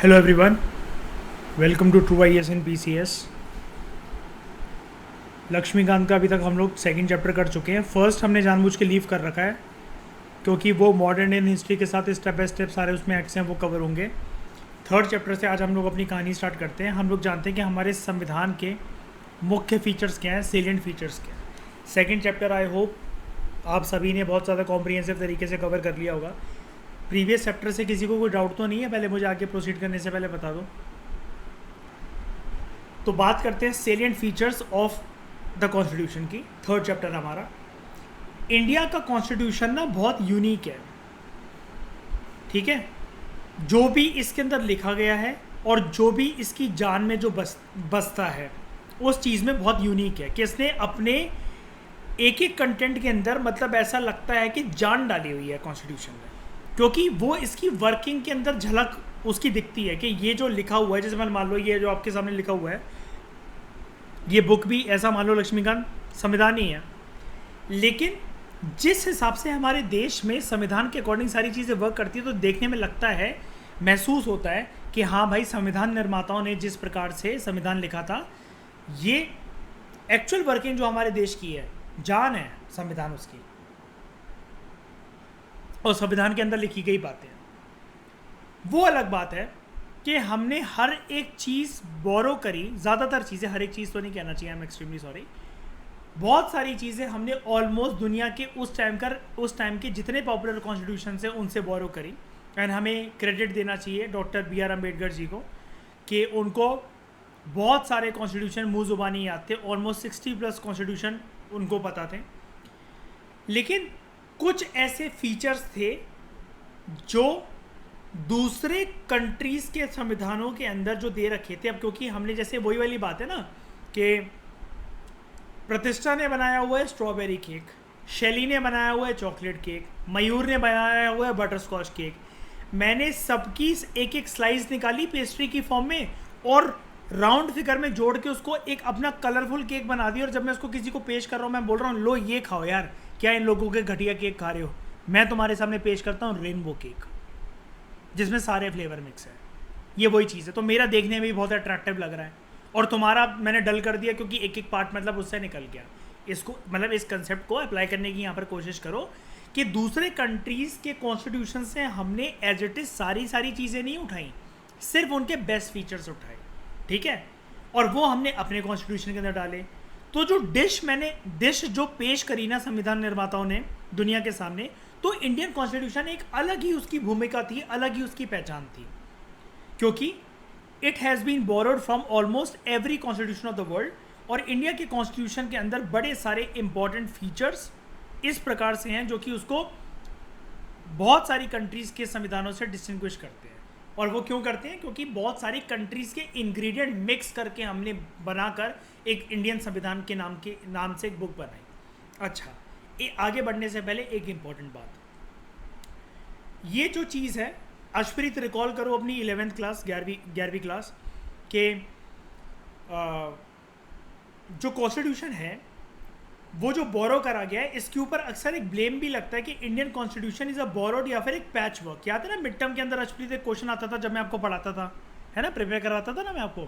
Hello everyone, welcome to true I S in P C S. Laxmikanth का अभी तक हम लोग सेकंड चैप्टर कर चुके हैं। फर्स्ट हमने जानबूझ के लीव कर रखा है क्योंकि वो मॉडर्न इंडियन हिस्ट्री के साथ स्टेप बाय स्टेप सारे उसमें एक्ट्स हैं वो कवर होंगे। थर्ड चैप्टर से आज हम लोग अपनी कहानी स्टार्ट करते हैं। हम लोग जानते हैं कि हमारे संविधान के मुख्य फीचर्स क्या हैं, सेलिएंट फीचर्स क्या हैं। सेकेंड चैप्टर आई होप आप सभी ने बहुत ज़्यादा कॉम्प्रिहेंसिव तरीके से कवर कर लिया होगा। प्रीवियस चैप्टर से किसी को कोई डाउट तो नहीं है? पहले मुझे आगे प्रोसीड करने से पहले बता दो। तो बात करते हैं salient features of the constitution की। थर्ड चैप्टर हमारा। इंडिया का कॉन्स्टिट्यूशन ना बहुत यूनिक है, ठीक है। जो भी इसके अंदर लिखा गया है और जो भी इसकी जान में जो बसता है उस चीज़ में बहुत यूनिक है कि इसने अपने एक एक कंटेंट के अंदर मतलब ऐसा लगता है कि जान डाली हुई है कॉन्स्टिट्यूशन में, क्योंकि वो इसकी वर्किंग के अंदर झलक उसकी दिखती है कि ये जो लिखा हुआ है, जैसे मान लो ये जो आपके सामने लिखा हुआ है, ये बुक भी ऐसा मान लो लक्ष्मीकांत संविधान ही है, लेकिन जिस हिसाब से हमारे देश में संविधान के अकॉर्डिंग सारी चीज़ें वर्क करती है तो देखने में लगता है, महसूस होता है कि हाँ भाई, संविधान निर्माताओं ने जिस प्रकार से संविधान लिखा था, ये एक्चुअल वर्किंग जो हमारे देश की है, जान है संविधान उसकी, और संविधान के अंदर लिखी गई बातें। वो अलग बात है कि हमने हर एक चीज़ बोरो करी, ज़्यादातर चीज़ें, हर एक चीज़ तो नहीं कहना चाहिए, आई एम एक्सट्रीमली सॉरी, बहुत सारी चीज़ें हमने ऑलमोस्ट दुनिया के उस टाइम के जितने पॉपुलर कॉन्स्टिट्यूशन से उनसे बोरो करी। एंड हमें क्रेडिट देना चाहिए doctor B are Ambedkar ji को कि उनको बहुत सारे कॉन्स्टिट्यूशन मुँह ज़ुबानी याद थे, ऑलमोस्ट 60+ कॉन्स्टिट्यूशन उनको पता थे। लेकिन कुछ ऐसे फीचर्स थे जो दूसरे कंट्रीज़ के संविधानों के अंदर जो दे रखे थे। अब क्योंकि हमने, जैसे वही वाली बात है ना कि प्रतिष्ठा ने बनाया हुआ है स्ट्रॉबेरी केक, शैली ने बनाया हुआ है चॉकलेट केक, मयूर ने बनाया हुआ है बटरस्कॉच केक। मैंने सबकी एक एक स्लाइस निकाली पेस्ट्री की फॉर्म में और राउंड फिगर में जोड़ के उसको एक अपना कलरफुल केक बना दिया। और जब मैं उसको किसी को पेश कर रहा हूँ, मैं बोल रहा हूँ लो ये खाओ यार, क्या इन लोगों के घटिया केक खा रहे हो। मैं तुम्हारे सामने पेश करता हूँ रेनबो केक, जिसमें सारे फ्लेवर मिक्स है। ये वही चीज़ है, तो मेरा देखने में भी बहुत अट्रैक्टिव लग रहा है, और तुम्हारा मैंने डल कर दिया क्योंकि एक एक पार्ट मतलब उससे निकल गया। इसको मतलब इस कंसेप्ट को अप्लाई करने की यहाँ पर कोशिश करो कि दूसरे कंट्रीज़ के कॉन्स्टिट्यूशन से हमने एज इट इज़ सारी चीज़ें नहीं उठाई, सिर्फ उनके बेस्ट फीचर्स उठाए, ठीक है, और वो हमने अपने कॉन्स्टिट्यूशन के अंदर डाले। तो जो डिश जो पेश करी ना संविधान निर्माताओं ने दुनिया के सामने, तो इंडियन कॉन्स्टिट्यूशन एक अलग ही उसकी भूमिका थी, अलग ही उसकी पहचान थी, क्योंकि it has been borrowed from almost every constitution of the world. और इंडिया के कॉन्स्टिट्यूशन के अंदर बड़े सारे इंपॉर्टेंट फीचर्स इस प्रकार से हैं जो कि उसको बहुत सारी कंट्रीज़ के संविधानों से डिस्टिंग्विश करते हैं। और वो क्यों करते हैं? क्योंकि बहुत सारी कंट्रीज़ के इंग्रेडिएंट मिक्स करके हमने बनाकर एक इंडियन संविधान के नाम से एक बुक बनाई। अच्छा, आगे बढ़ने से पहले एक इम्पॉर्टेंट बात, ये जो चीज़ है, अश्वरीत रिकॉल करो अपनी 11th क्लास, 11वीं क्लास के जो कॉन्स्टिट्यूशन है वो जो बोरो करा गया है, इसके ऊपर अक्सर एक ब्लेम भी लगता है कि Indian constitution is a borrowed या फिर एक पैच वर्क। याद है ना मिड टर्म के अंदर अश्वरीत एक क्वेश्चन आता था जब मैं आपको पढ़ाता था, है ना, प्रिपेयर करवाता था ना मैं आपको,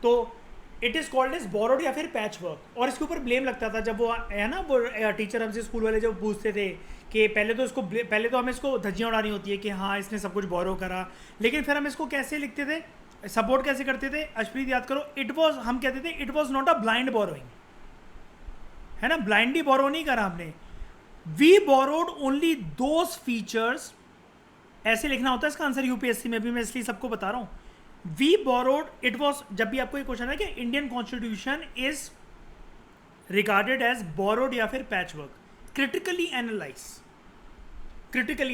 तो it is called as borrowed या फिर पैच वर्क। और इसके ऊपर ब्लेम लगता था जब वो है ना, वो टीचर हमसे स्कूल वाले जब पूछते थे कि पहले तो हमें इसको धज्जियाँ उड़ानी होती है कि हाँ इसने सब कुछ बोरो करा, लेकिन फिर हम इसको कैसे लिखते थे, सपोर्ट कैसे करते थे? अश्वरीत याद करो, हम कहते थे it was not a blind borrowing, है ना, ब्लाइंडली बोरो नहीं करा हमने, we borrowed only those features. ऐसे लिखना होता है इसका आंसर यूपीएससी में भी, मैं इसलिए सबको बता रहा हूँ। वी बोरोड, इट वॉज, जब भी आपको ये क्वेश्चन है कि Indian constitution is regarded as borrowed या फिर पैच वर्क, क्रिटिकली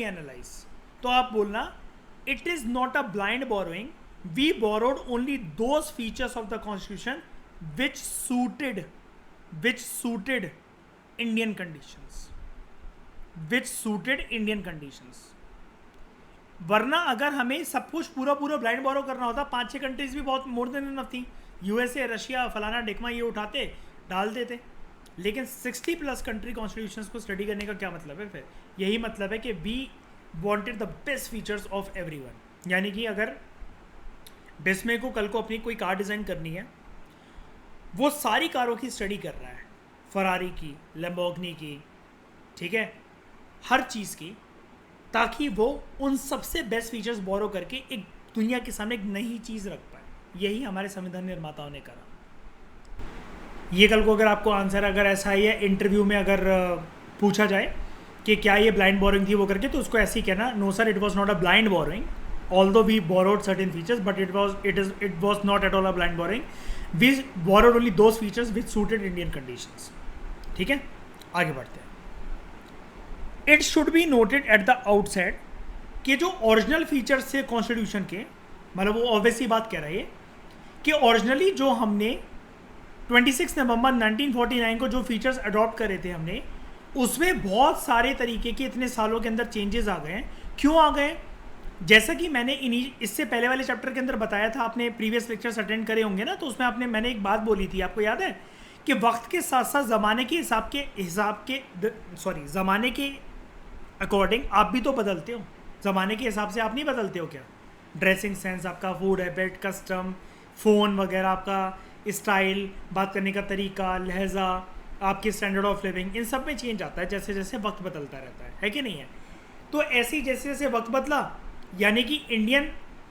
एनालाइज, तो आप बोलना it is not a blind borrowing, we borrowed only those features of the constitution which suited Indian conditions, वरना अगर हमें सब कुछ पूरा ब्लाइंड बोरो करना होता, 5-6 कंट्रीज भी बहुत मोर देन इनफ थी, यूएसए, रशिया, फलाना डेकमा, ये उठाते डाल देते। लेकिन 60+ कंट्री कॉन्स्टिट्यूशंस को स्टडी करने का क्या मतलब है? फिर यही मतलब है कि we wanted the best features of everyone. यानी कि अगर डिस्मे को कल को अपनी कोई कार डिज़ाइन करनी है, वो सारी कारों की स्टडी कर रहा है, फरारी की, लैम्बोर्गिनी की, ठीक है, हर चीज़ की, ताकि वो उन सबसे बेस्ट फीचर्स बोरो करके एक दुनिया के सामने एक नई चीज़ रख पाए। यही हमारे संविधान निर्माताओं ने करा। ये कल को अगर आपको आंसर अगर ऐसा ही है इंटरव्यू में अगर पूछा जाए कि क्या ये ब्लाइंड बोरोइंग थी वो करके, तो उसको ऐसे ही कहना, no sir, it was not a blind borrowing, although we borrowed certain features, but it was not at all a blind borrowing. We borrowed only those features which suited Indian conditions. ठीक है, आगे बढ़ते हैं। It should be noted at the outset कि जो original features थे constitution के, मतलब वो ऑब्वियसली बात कह रही है कि ओरिजिनली जो हमने 26 नवंबर 1949 को जो फीचर्स अडॉप्ट करे थे हमने, उसमें बहुत सारे तरीके के इतने सालों के अंदर चेंजेस आ गए हैं। क्यों आ गए? जैसा कि मैंने इससे पहले वाले चैप्टर के अंदर बताया था, आपने प्रीवियस लेक्चर्स अटेंड करे होंगे ना, तो उसमें मैंने एक बात बोली थी, आपको याद है कि वक्त के साथ साथ ज़माने के अकॉर्डिंग आप भी तो बदलते हो। ज़माने के हिसाब से आप नहीं बदलते हो क्या? ड्रेसिंग सेंस आपका, फूड हैबिट, कस्टम, फ़ोन वगैरह, आपका स्टाइल, बात करने का तरीका, लहजा, आपकी स्टैंडर्ड ऑफ लिविंग, इन सब में चेंज आता है जैसे जैसे वक्त बदलता रहता है कि नहीं है? तो ऐसे ही जैसे जैसे वक्त बदला, यानी कि इंडियन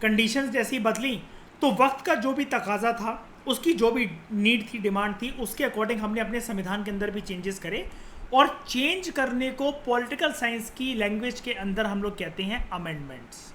कंडीशंस जैसी बदली, तो वक्त का जो भी तकाजा था, उसकी जो भी नीड थी, डिमांड थी, उसके अकॉर्डिंग हमने अपने संविधान के अंदर भी चेंजेस करे। और चेंज करने को पॉलिटिकल साइंस की लैंग्वेज के अंदर हम लोग कहते हैं अमेंडमेंट्स।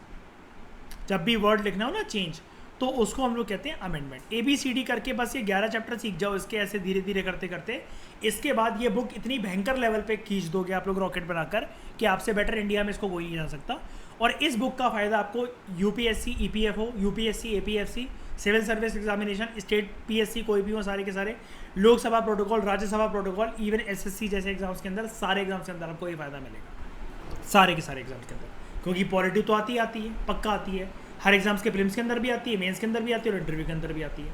जब भी वर्ड लिखना हो ना चेंज, तो उसको हम लोग कहते हैं अमेंडमेंट। ABCD करके बस ये 11 चैप्टर सीख जाओ इसके, ऐसे धीरे धीरे करते करते इसके बाद ये बुक इतनी भयंकर लेवल पे खींच दोगे आप लोग रॉकेट बनाकर कि आपसे बेटर इंडिया में इसको कोई नहीं जा सकता। और इस बुक का फ़ायदा आपको UPSC, EPFO, UPSC, APFC, civil service examination, state PSC कोई भी हो, सारे के सारे, Lok Sabha protocol, Rajya Sabha protocol, even SSC जैसे एग्जाम्स के अंदर, सारे एग्जाम्स के अंदर आपको ये फ़ायदा मिलेगा, सारे के सारे एग्जाम्स के अंदर। क्योंकि पॉलिटी तो आती है, पक्का आती है, हर एग्जाम्स के प्रीलिम्स के अंदर भी आती है, मेंस के अंदर भी आती है और इंटरव्यू के अंदर भी आती है।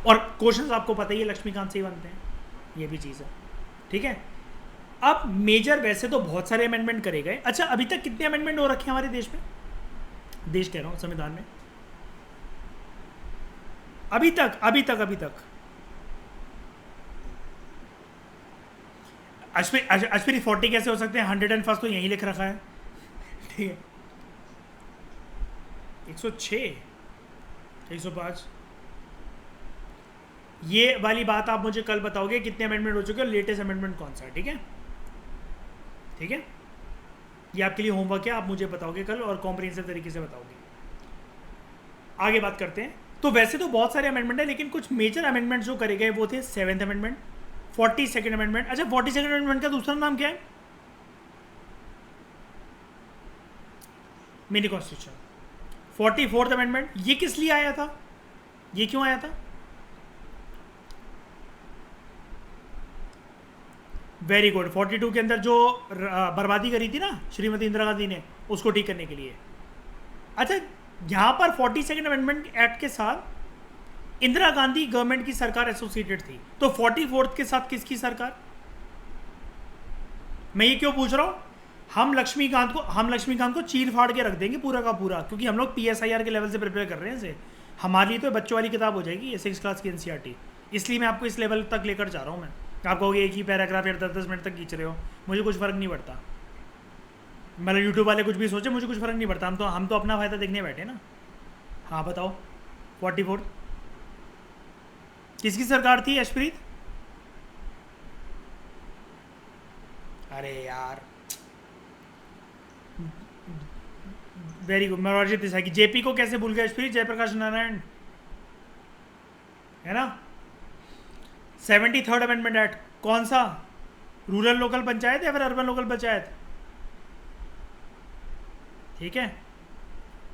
और क्वेश्चंस आपको पता ही है लक्ष्मीकांत से ही बनते हैं, ये भी चीज़ है, ठीक है। अब मेजर वैसे तो बहुत सारे अमेंडमेंट करे गए। अच्छा, अभी तक कितने अमेंडमेंट हो रखे हैं हमारे देश में? देश कह रहा हूँ, संविधान में अभी तक अश्विनी 40 कैसे हो सकते हैं? 101 तो यहीं लिख रखा है, ठीक है। 106, 105, ये वाली बात आप मुझे कल बताओगे कितने अमेंडमेंट हो चुके हैं, लेटेस्ट अमेंडमेंट कौन सा है, ठीक है, ठीक है। ये आपके लिए होमवर्क है, आप मुझे बताओगे कल और कॉम्प्रिहेंसिव तरीके से बताओगे। आगे बात करते हैं। तो वैसे तो बहुत सारे अमेंडमेंट है, लेकिन कुछ मेजर अमेंडमेंट जो करे गए वो थे 7th अमेंडमेंट, 42nd अमेंडमेंट। अच्छा, 42nd अमेंडमेंट का दूसरा नाम क्या है? Mini constitution. 44th अमेंडमेंट, ये किस लिए आया था? ये क्यों आया था? Very good. 42 के अंदर जो बर्बादी करी थी ना श्रीमती इंदिरा गांधी ने, उसको ठीक करने के लिए। अच्छा, यहाँ पर 42nd अमेंडमेंट एक्ट के साथ इंदिरा गांधी गवर्नमेंट की सरकार एसोसिएटेड थी, तो 44th के साथ किसकी सरकार? मैं ये क्यों पूछ रहा हूँ? हम लक्ष्मीकांत को चीर फाड़ के रख देंगे पूरा का पूरा, क्योंकि हम लोग PSIR के लेवल से प्रिपेयर कर रहे हैं इसे। हमारे लिए तो बच्चों वाली किताब हो जाएगी ये, 6th क्लास की NCERT। इसलिए मैं आपको इस लेवल तक लेकर जा रहा हूँ। मैं आप कहोगे एक ही पैराग्राफ या 10-10 मिनट तक खींच रहे हो, मुझे कुछ फ़र्क नहीं पड़ता। मतलब यूट्यूब वाले कुछ भी सोचे, मुझे कुछ फ़र्क नहीं पड़ता। हम तो अपना फ़ायदा देखने बैठे ना। हाँ बताओ, 44 किसकी सरकार थी यशप्रीत? अरे यार, वेरी गुड। मोरारजी देसाई की। JP को कैसे भूल गया यशप्रीत? जयप्रकाश नारायण, है ना। 73rd अमेंडमेंट एक्ट कौन सा? रूरल लोकल पंचायत या फिर अर्बन लोकल पंचायत? ठीक है।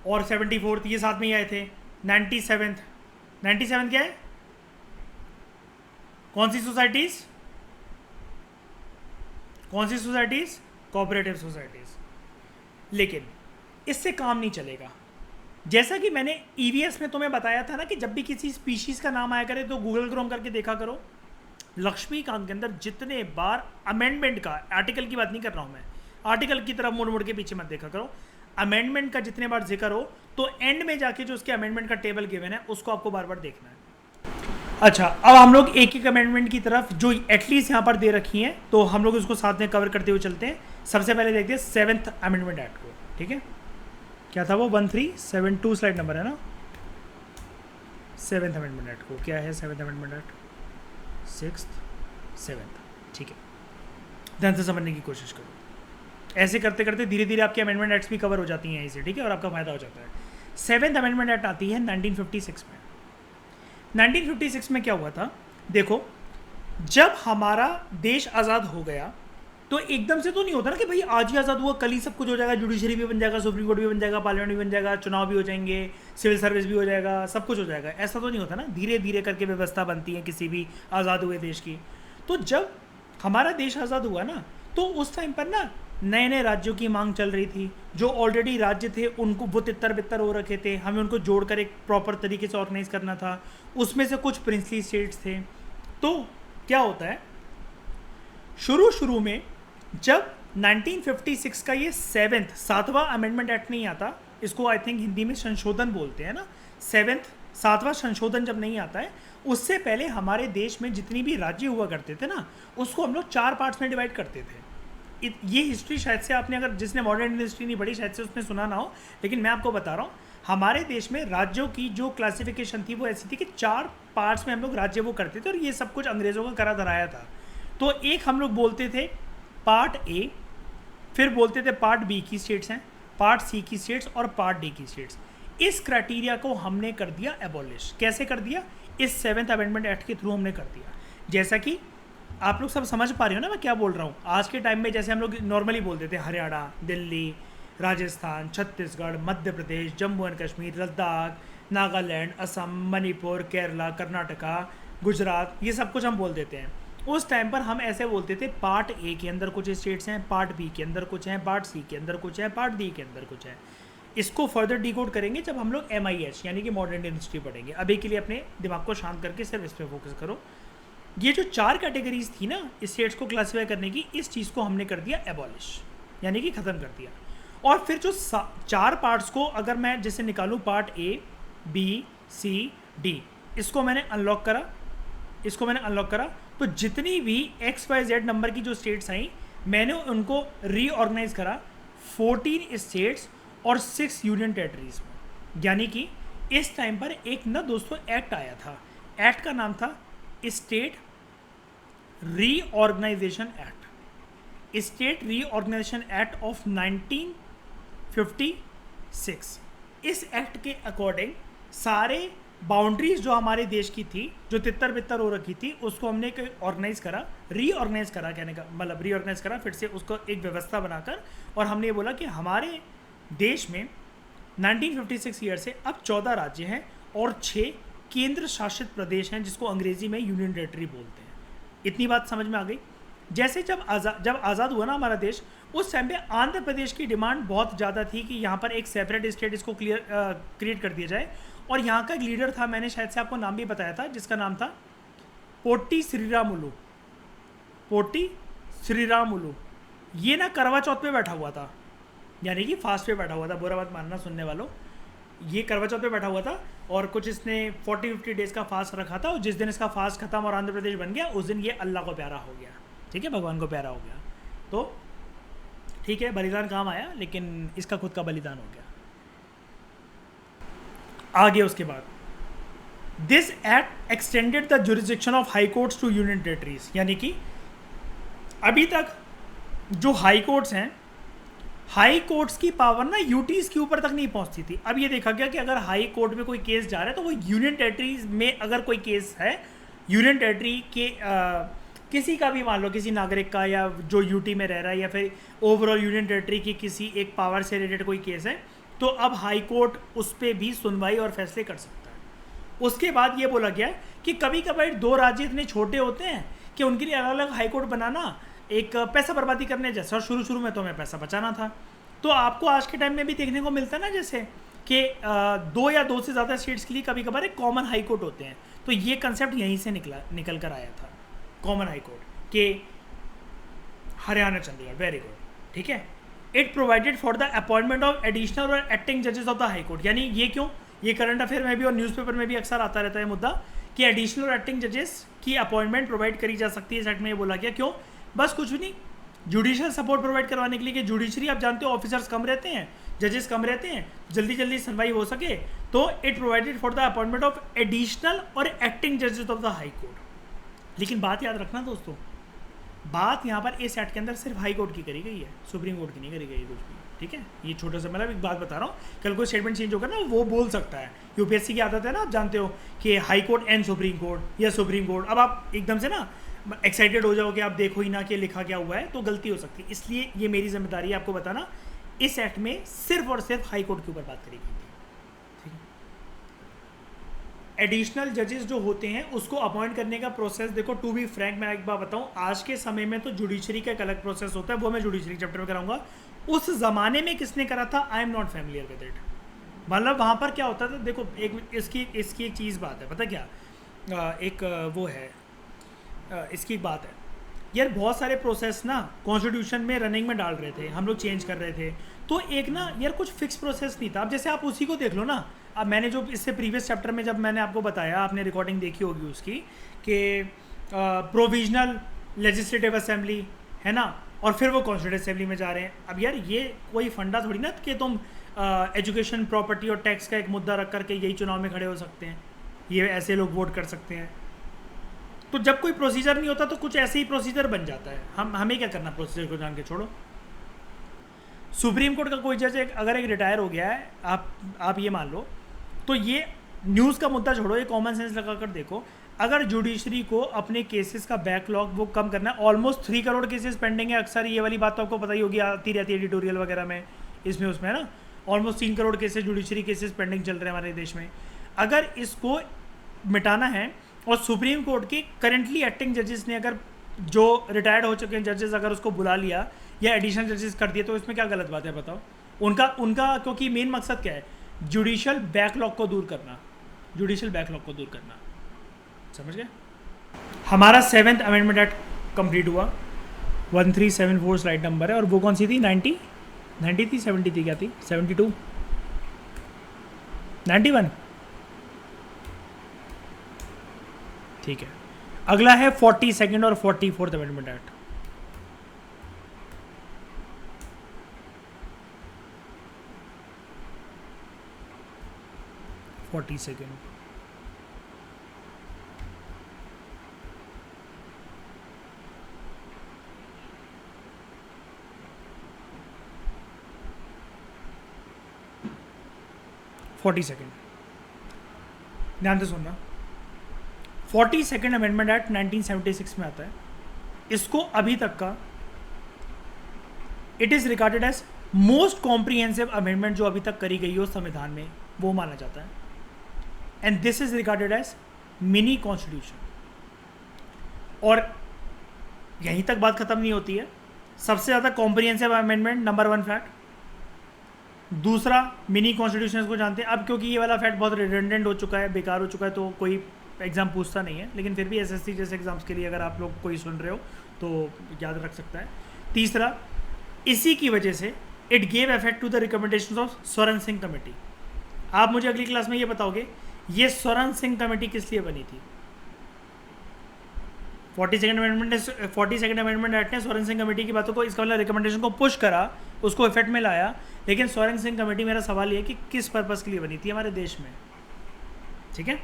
और 74th ये साथ में ही आए थे। 97th क्या है? कौन सी सोसाइटीज? Cooperative societies. लेकिन इससे काम नहीं चलेगा। जैसा कि मैंने EVS में तुम्हें बताया था ना कि जब भी किसी स्पीशीज का नाम आया करे तो गूगल क्रोम करके देखा करो। लक्ष्मीकांत के अंदर जितने बार अमेंडमेंट का, आर्टिकल की बात नहीं कर रहा हूं मैं, आर्टिकल की तरफ मुड़ मुड़ के पीछे मत देखा करो। अमेंडमेंट का जितने बार जिक्र हो तो एंड में जाके जो उसके अमेंडमेंट का टेबल गिवन है उसको आपको बार बार देखना है। अच्छा, अब हम लोग एक एक अमेंडमेंट की तरफ जो एटलीस्ट यहाँ पर दे रखी हैं तो हम लोग उसको साथ में कवर करते हुए चलते हैं। सबसे पहले देखते हैं 7th अमेंडमेंट एक्ट को, ठीक है। क्या था वो? 1372 स्लाइड नंबर है ना। 7th अमेंडमेंट एक्ट को क्या है? 7th amendment act 6th 7th, ठीक है। ध्यान से समझने की कोशिश करो। ऐसे करते करते धीरे धीरे आपकी अमेंडमेंट एक्ट्स भी कवर हो जाती हैं इसे, ठीक है, और आपका फायदा हो जाता है। 7th अमेंडमेंट एक्ट आती है 1956 में। 1956 में क्या हुआ था? देखो, जब हमारा देश आज़ाद हो गया तो एकदम से तो नहीं होता ना कि भाई आज ही आज़ाद हुआ कल ही सब कुछ हो जाएगा, जुडिशरी भी बन जाएगा, सुप्रीम कोर्ट भी बन जाएगा, पार्लियामेंट भी बन जाएगा, चुनाव भी हो जाएंगे, सिविल सर्विस भी हो जाएगा, सब कुछ हो जाएगा। ऐसा तो नहीं होता ना, धीरे धीरे करके व्यवस्था बनती है किसी भी आज़ाद हुए देश की। तो जब हमारा देश आज़ाद हुआ ना तो उस टाइम पर ना नए नए राज्यों की मांग चल रही थी। जो ऑलरेडी राज्य थे उनको वो तितर बितर हो रखे थे, हमें उनको जोड़कर एक प्रॉपर तरीके से ऑर्गेनाइज करना था। उसमें से कुछ प्रिंसली स्टेट्स थे। तो क्या होता है, शुरू में जब 1956 का ये 7वां अमेंडमेंट एक्ट नहीं आता, इसको आई थिंक हिंदी में संशोधन बोलते हैं ना, 7वां संशोधन जब नहीं आता है, उससे पहले हमारे देश में जितनी भी राज्य हुआ करते थे ना उसको हम लोग 4 पार्ट्स में डिवाइड करते थे। ये हिस्ट्री शायद से आपने, अगर जिसने मॉडर्न हिस्ट्री नहीं पढ़ी शायद से उसने सुना ना हो, लेकिन मैं आपको बता रहा हूँ, हमारे देश में राज्यों की जो क्लासिफिकेशन थी वो ऐसी थी कि 4 पार्ट्स में हम लोग राज्य वो करते थे, और ये सब कुछ अंग्रेज़ों का करा धराया था। तो एक हम लोग बोलते थे पार्ट ए, फिर बोलते थे पार्ट बी की स्टेट्स हैं, पार्ट सी की स्टेट्स और पार्ट डी की स्टेट्स। इस क्राइटेरिया को हमने कर दिया एबॉलिश। कैसे कर दिया? इस 7th अमेंडमेंट एक्ट के थ्रू हमने कर दिया। जैसा कि आप लोग सब समझ पा रहे हो ना मैं क्या बोल रहा हूँ। आज के टाइम में जैसे हम लोग नॉर्मली बोलते थे हरियाणा, दिल्ली, राजस्थान, छत्तीसगढ़, मध्य प्रदेश, जम्मू एंड कश्मीर, लद्दाख, नागालैंड, असम, मणिपुर, केरला, कर्नाटका, गुजरात, ये सब कुछ हम बोल देते हैं। उस टाइम पर हम ऐसे बोलते थे पार्ट ए के अंदर कुछ स्टेट्स हैं, पार्ट बी के अंदर कुछ हैं, पार्ट सी के अंदर कुछ है, पार्ट डी के अंदर कुछ है। इसको फर्दर डिकोड करेंगे जब हम लोग MIH यानी कि मॉडर्न इंडियन हिस्ट्री पढ़ेंगे। अभी के लिए अपने दिमाग को शांत करके सिर्फ इस पर फोकस करो। ये जो 4 कैटेगरीज थी ना स्टेट्स को क्लासीफाई करने की, इस चीज़ को हमने कर दिया एबॉलिश, यानी कि ख़त्म कर दिया। और फिर जो 4 पार्ट्स को अगर मैं जैसे निकालूँ, part A, B, C, D, इसको मैंने अनलॉक करा, तो जितनी भी XYZ नंबर की जो स्टेट्स आई मैंने उनको रीऑर्गेनाइज करा 14 स्टेट्स और 6 यूनियन टेरिटरीज में। यानी कि इस टाइम पर एक ना दोस्तों एक्ट आया था, एक्ट का नाम था state reorganisation act, state reorganisation act of 1956। इस एक्ट के अकॉर्डिंग सारे बाउंड्रीज जो हमारे देश की थी, जो तितर बितर हो रखी थी, उसको हमने ऑर्गेनाइज करा, रीऑर्गेनाइज करा, कहने का मतलब रीऑर्गेनाइज करा फिर से उसको एक व्यवस्था बनाकर। और हमने ये बोला कि हमारे देश में 1956 ईयर से अब 14 राज्य हैं और 6 केंद्र शासित प्रदेश हैं, जिसको अंग्रेजी में यूनियन टेरिटरी बोलते हैं। इतनी बात समझ में आ गई। जैसे जब आज़ाद हुआ ना हमारा देश, उस टाइम पे आंध्र प्रदेश की डिमांड बहुत ज़्यादा थी कि यहाँ पर एक सेपरेट स्टेट इसको क्रिएट कर दिया जाए। और यहाँ का एक लीडर था, मैंने शायद से आपको नाम भी बताया था, जिसका नाम था पोट्टी श्रीरामुलु। ये ना करवा चौथ पे बैठा हुआ था, यानी कि फास्ट पे बैठा हुआ था, बुरा मत मानना सुनने वालों। ये करवा चौथ पे बैठा हुआ था और कुछ इसने 40-50 डेज़ का फास्ट रखा था, और जिस दिन इसका फास्ट खत्म और आंध्र प्रदेश बन गया उस दिन ये अल्लाह को प्यारा हो गया, ठीक है, भगवान को प्यारा हो गया। तो ठीक है, बलिदान काम आया, लेकिन इसका खुद का बलिदान हो गया। आगे उसके बाद this act extended the jurisdiction of high courts to union territories, यानी कि अभी तक जो हाई कोर्ट्स हैं, हाई कोर्ट्स की पावर ना यूटीज़ के ऊपर तक नहीं पहुंचती थी। अब ये देखा गया कि अगर हाई कोर्ट में कोई केस जा रहा है तो वो यूनियन टेरिटरीज में अगर कोई केस है, यूनियन टेरिटरी के किसी का भी, मान लो किसी नागरिक का या जो यूटी में रह रहा है, या फिर ओवरऑल यूनियन टेरिटरी की किसी एक पावर से रिलेटेड कोई केस है, तो अब हाई कोर्ट उस पर भी सुनवाई और फैसले कर सकता है। उसके बाद ये बोला गया कि कभी कभार 2 राज्य इतने छोटे होते हैं कि उनके लिए अलग अलग हाई कोर्ट बनाना एक पैसा बर्बादी करने जैसा, और शुरू में तो हमें पैसा बचाना था। तो आपको आज के टाइम में भी देखने को मिलता है ना, जैसे कि 2 या 2 से ज़्यादा स्टेट्स के लिए कभी कभार एक कॉमन हाई कोर्ट होते हैं। तो ये कंसेप्ट यहीं से निकल कर आया था, कॉमन हाई कोर्ट के हरियाणा चंडीगढ़। वेरी गुड, ठीक है। It provided for the appointment of additional और एक्टिंग जजेस ऑफ द हाई कोर्ट। यानी ये क्यों, ये करंट अफेयर में भी और न्यूज़पेपर में भी अक्सर आता रहता है मुद्दा कि एडिशनल और एक्टिंग जजेस की अपॉइंटमेंट प्रोवाइड करी जा सकती है। इस एक्ट में ये बोला गया क्यों, बस कुछ भी नहीं, जुडिशियल सपोर्ट प्रोवाइड करवाने के लिए कि जुडिशरी आप जानते हो ऑफिसर्स कम रहते हैं, जजेस कम रहते हैं, जल्दी जल्दी सुनवाई हो सके, तो it provided for the appointment of additional और एक्टिंग जजेस ऑफ द हाई कोर्ट। लेकिन बात याद रखना दोस्तों, बात यहाँ पर इस एक्ट के अंदर सिर्फ हाई कोर्ट की करी गई है, सुप्रीम कोर्ट की नहीं करी गई कुछ भी, ठीक है। ये छोटा सा मतलब एक बात बता रहा हूँ, कल कोई स्टेटमेंट चेंज होगा ना वो बोल सकता है। यूपीएससी की आदत है ना, आप जानते हो कि high court and supreme court या सुप्रीम कोर्ट, अब आप एकदम से ना एक्साइटेड हो जाओ कि आप देखो ही ना कि लिखा क्या हुआ है, तो गलती हो सकती है। इसलिए ये मेरी जिम्मेदारी है आपको बताना, इस एक्ट में सिर्फ और सिर्फ हाई कोर्ट के ऊपर बात करी गई थी, ठीक है। एडिशनल जजेस जो होते हैं उसको अपॉइंट करने का प्रोसेस देखो, टू बी फ्रैंक मैं एक बार बताऊं, आज के समय में तो जुडिशरी का एक अलग प्रोसेस होता है, वो मैं जुडिशरी चैप्टर में कराऊंगा। उस जमाने में किसने करा था, I am not familiar with it. मतलब वहाँ पर क्या होता था, देखो एक इसकी एक चीज़ बात है, पता क्या, वो है इसकी बात है यार, बहुत सारे प्रोसेस ना कॉन्स्टिट्यूशन में रनिंग में डाल रहे थे, हम लोग चेंज कर रहे थे, तो एक ना यार कुछ फिक्स प्रोसेस नहीं था। अब जैसे आप उसी को देख लो ना, अब मैंने जो इससे प्रीवियस चैप्टर में जब मैंने आपको बताया, आपने रिकॉर्डिंग देखी होगी उसकी, कि प्रोविजनल लेजिस्लेटिव असेंबली है ना, और फिर वो कॉन्स्टिट्यूंट असेंबली में जा रहे हैं। अब यार ये कोई फंडा थोड़ी ना कि तुम एजुकेशन, प्रॉपर्टी और टैक्स का एक मुद्दा रख करके यही चुनाव में खड़े हो सकते हैं, ये ऐसे लोग वोट कर सकते हैं। तो जब कोई प्रोसीजर नहीं होता तो कुछ ऐसे ही प्रोसीजर बन जाता है, हमें क्या करना, प्रोसीजर को जान के छोड़ो। सुप्रीम कोर्ट का कोई जज अगर एक रिटायर हो गया है, आप ये मान लो, तो ये न्यूज़ का मुद्दा छोड़ो, ये कॉमन सेंस लगा कर देखो, अगर जुडिशरी को अपने केसेस का बैकलॉग वो कम करना है, ऑलमोस्ट 3 करोड़ केसेस पेंडिंग है, अक्सर ये वाली बात तो आपको पता ही होगी, आती रहती है एडिटोरियल वगैरह में, इसमें उसमें है ना, almost 3 crore cases judiciary cases pending चल रहे हैं हमारे देश में। अगर इसको मिटाना है और सुप्रीम कोर्ट के करेंटली एक्टिंग जजेस ने अगर जो रिटायर्ड हो चुके हैं जजेस अगर उसको बुला लिया या एडिशनल जजेस कर दिए, तो इसमें क्या गलत बात है बताओ। उनका क्योंकि मेन मकसद क्या है, जुडिशियल बैकलॉग को दूर करना, जुडिशियल बैकलॉग को दूर करना, समझ गए। हमारा 7th अमेंडमेंट एक्ट कंप्लीट हुआ, 1374 स्लाइड नंबर है, और वो कौन सी थी, 90 थी, 70 थी, क्या थी, 72, 91, ठीक है। अगला है 42nd और 44th अमेंडमेंट एक्ट। ध्यान से सुनना, 42nd अमेंडमेंट एक्ट 1976 में आता है। इसको अभी तक का it is regarded as most comprehensive amendment जो अभी तक करी गई हो संविधान में, वो माना जाता है। And this is regarded as mini constitution. और यहीं तक बात खत्म नहीं होती है, सबसे ज़्यादा कॉम्प्रिहेंसिव अमेंडमेंट नंबर 1 फैक्ट, दूसरा मिनी कॉन्स्टिट्यूशन को जानते हैं। अब क्योंकि ये वाला फैक्ट बहुत रिडंडेंट हो चुका है, बेकार हो चुका है, तो कोई एग्ज़ाम पूछता नहीं है, लेकिन फिर भी एसएससी जैसे एग्जाम्स के लिए अगर आप लोग कोई सुन रहे हो तो याद रख सकता है। तीसरा, इसी की वजह से it gave effect to the recommendations of Swaran Singh committee. आप मुझे अगली क्लास में ये बताओगे ये स्वरण सिंह कमेटी किस लिए बनी थी। 42nd अमेंडमेंट एक्ट ने स्वरण सिंह कमेटी की बातों को, इसका मतलब रिकमेंडेशन को पुश करा, उसको इफेक्ट में लाया, लेकिन स्वरण सिंह कमेटी, मेरा सवाल ये कि किस पर्पज़ के लिए बनी थी हमारे देश में, ठीक है।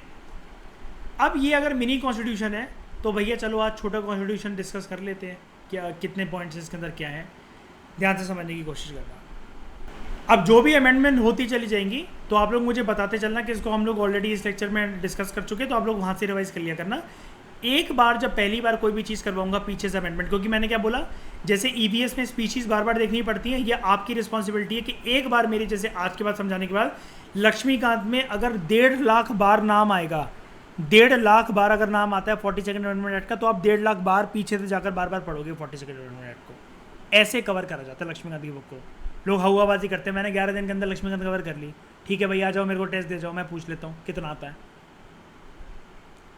अब ये अगर मिनी कॉन्स्टिट्यूशन है तो भैया चलो आज छोटा कॉन्स्टिट्यूशन डिस्कस कर लेते हैं, क्या कितने पॉइंट्स इसके अंदर क्या हैं, ध्यान से समझने की कोशिश करना। अब जो भी अमेंडमेंट होती चली जाएंगी तो आप लोग मुझे बताते चलना कि इसको हम लोग ऑलरेडी इस लेक्चर में डिस्कस कर चुके हैं, तो आप लोग वहाँ से रिवाइज कर लिया करना। एक बार जब पहली बार कोई भी चीज़ करवाऊंगा पीछे से अमेंडमेंट, क्योंकि मैंने क्या बोला, जैसे ईवीएस में स्पीशीज़ बार बार देखनी पड़ती है, ये आपकी रिस्पॉन्सिबिलिटी है कि एक बार मेरी जैसे आज के बाद समझाने के बाद लक्ष्मीकांत में अगर 1.5 लाख बार नाम आएगा, 1.5 लाख बार अगर नाम आता है 42nd अमेंडमेंट एक्ट का, तो आप 1.5 लाख बार पीछे से जाकर बार बार पढ़ोगे 42nd अमेंडमेंट एक्ट को। ऐसे कवर करा जाता है लक्ष्मीकांत की बुक को। लोग हवाबाजी करते हैं, मैंने 11 दिन के अंदर लक्ष्मीकांत कवर कर ली, ठीक है भाई आ जाओ मेरे को टेस्ट दे जाओ, मैं पूछ लेता हूँ कितना आता है।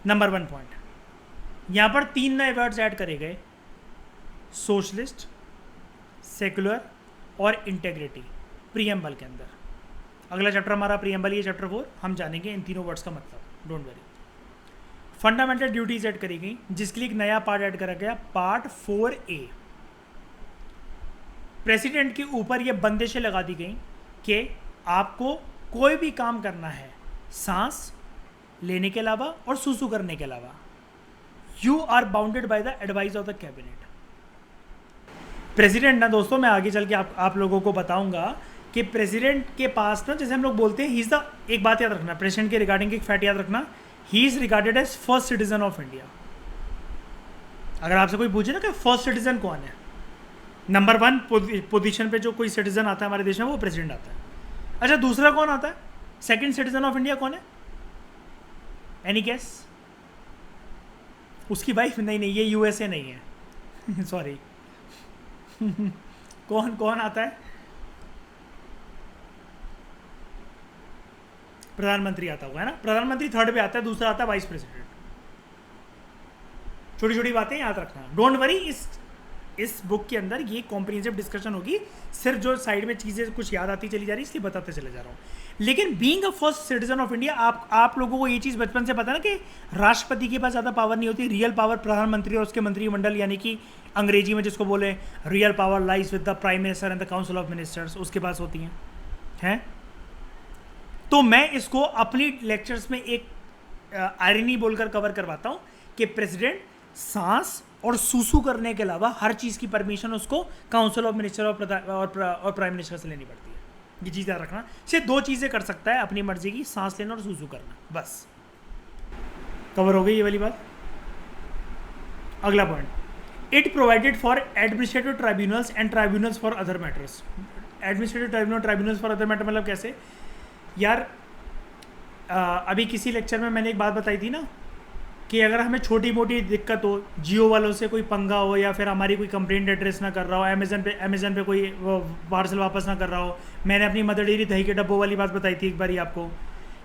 नंबर 1 पॉइंट, यहाँ पर 3 नए वर्ड्स ऐड करे गए, सोशलिस्ट, सेकुलर और इंटेग्रिटी प्रीएम्बल के अंदर। अगला चैप्टर हमारा प्रीएम्बल, ये चैप्टर 4, हम जानेंगे इन तीनों वर्ड्स का मतलब, don't worry. Fundamental duties add करी गई, जिसके लिए एक नया पार्ट ऐड करा गया, पार्ट 4A। प्रेसिडेंट के ऊपर ये बंदिशें लगा दी गई कि आपको कोई भी काम करना है सांस लेने के अलावा और सूसू करने के अलावा, you are bounded by the advice of the cabinet. President ना दोस्तों, मैं आगे चल के आप लोगों को बताऊंगा कि प्रेसिडेंट के पास ना, जैसे हम लोग बोलते हैं, ही इज द, एक बात याद रखना प्रेसिडेंट के रिगार्डिंग एक फैक्ट याद रखना, he is regarded as first citizen of India. अगर आपसे कोई पूछे ना कि फर्स्ट सिटीजन कौन है, नंबर 1 पोजीशन पे जो कोई सिटीजन आता है हमारे देश में वो प्रेसिडेंट आता है। अच्छा, दूसरा कौन आता है, सेकंड सिटीजन ऑफ इंडिया कौन है? Any guess? उसकी वाइफ? नहीं, ये यूएसए नहीं है सॉरी कौन आता है? प्रधानमंत्री आता होगा, है ना? प्रधानमंत्री थर्ड पे आता है, दूसरा आता है वाइस प्रेसिडेंट। छोटी छोटी बातें याद रखना, डोंट वरी। इस बुक के अंदर ये कॉम्प्रिहेंसिव डिस्कशन होगी, सिर्फ जो साइड में चीज़ें कुछ याद आती चली जा रही है इसलिए बताते चले जा रहा हूँ। लेकिन being a first citizen of India, आप लोगों को ये चीज़ बचपन से पता है ना कि राष्ट्रपति के पास ज़्यादा पावर नहीं होती, रियल पावर प्रधानमंत्री और उसके मंत्रिमंडल, यानी कि अंग्रेजी में जिसको बोले real power lies with the prime minister and the council of ministers, उसके पास होती हैं। तो मैं इसको अपनी लेक्चर्स में एक आयरनी बोलकर कवर करवाता हूँ कि प्रेसिडेंट सांस और सूसू करने के अलावा हर चीज़ की परमिशन उसको काउंसिल ऑफ मिनिस्टर और प्राइम मिनिस्टर से लेनी पड़ती है। ये चीज़ याद रखना, सिर्फ 2 चीज़ें कर सकता है अपनी मर्जी की, सांस लेना और सूसू करना, बस। कवर हो गई ये वाली बात। अगला point, it provided for administrative tribunals and tribunals for other matters. Administrative tribunal, tribunals for other matter मतलब कैसे यार? अभी किसी लेक्चर में मैंने एक बात बताई थी ना कि अगर हमें छोटी मोटी दिक्कत हो, जियो वालों से कोई पंगा हो, या फिर हमारी कोई कंप्लेंट एड्रेस ना कर रहा हो, अमेजन पे कोई पार्सल वापस ना कर रहा हो, मैंने अपनी मदर डेयरी दही के डब्बों वाली बात बताई थी एक बार आपको,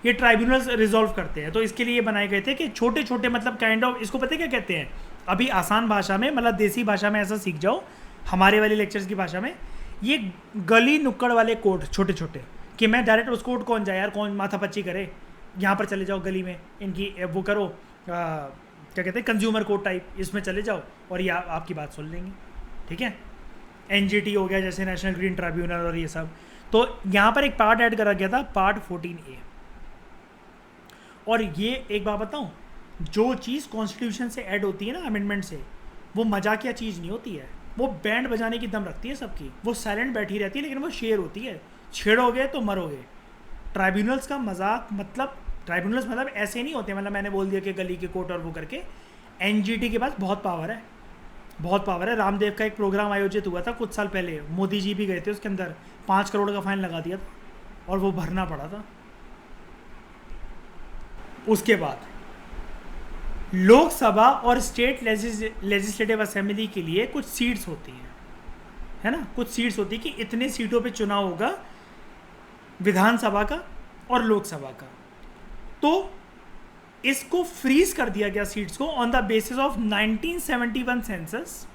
ये ट्राइब्यूनल्स रिजॉल्व करते हैं। तो इसके लिए बनाए गए थे कि छोटे छोटे मतलब काइंड ऑफ, इसको पता है क्या कहते हैं? अभी आसान भाषा में, मतलब देसी भाषा में ऐसा सीख जाओ, हमारे वाली लेक्चर्स की भाषा में, ये गली नुक्कड़ वाले कोर्ट छोटे छोटे, कि मैं डायरेक्ट उस कोर्ट कौन जाए यार, कौन माथा पच्ची करे, यहाँ पर चले जाओ गली में, इनकी वो करो, क्या कहते हैं, कंज्यूमर कोर्ट टाइप, इसमें चले जाओ और ये आपकी बात सुन लेंगे, ठीक है? एनजीटी हो गया जैसे, नेशनल ग्रीन ट्राइब्यूनल और ये सब। तो यहाँ पर एक पार्ट ऐड करा गया था, पार्ट 14A। और ये एक बात बताऊँ, जो चीज़ कॉन्स्टिट्यूशन से ऐड होती है ना, अमेंडमेंट से, वो मजाकिया चीज़ नहीं होती है, वो बैंड बजाने की दम रखती है सबकी, वो साइलेंट बैठी रहती है, लेकिन वो शेर होती है, छेड़ोगे तो मरोगे। ट्राइब्यूनल्स का मजाक मतलब, ट्राइब्यूनल्स मतलब ऐसे नहीं होते, मतलब मैंने बोल दिया कि गली के कोर्ट और वो करके। एनजीटी के पास बहुत पावर है, बहुत पावर है। रामदेव का एक प्रोग्राम आयोजित हुआ था कुछ साल पहले, मोदी जी भी गए थे, उसके अंदर 5 करोड़ का फाइन लगा दिया था और वो भरना पड़ा था। उसके बाद लोकसभा और स्टेट लेजिस्लेटिव असेंबली के लिए कुछ सीट्स होती हैं, है ना, कुछ सीट्स होती है कि इतने सीटों पे चुनाव होगा, विधानसभा का और लोकसभा का। तो इसको फ्रीज कर दिया गया सीट्स को on the basis of 1971 census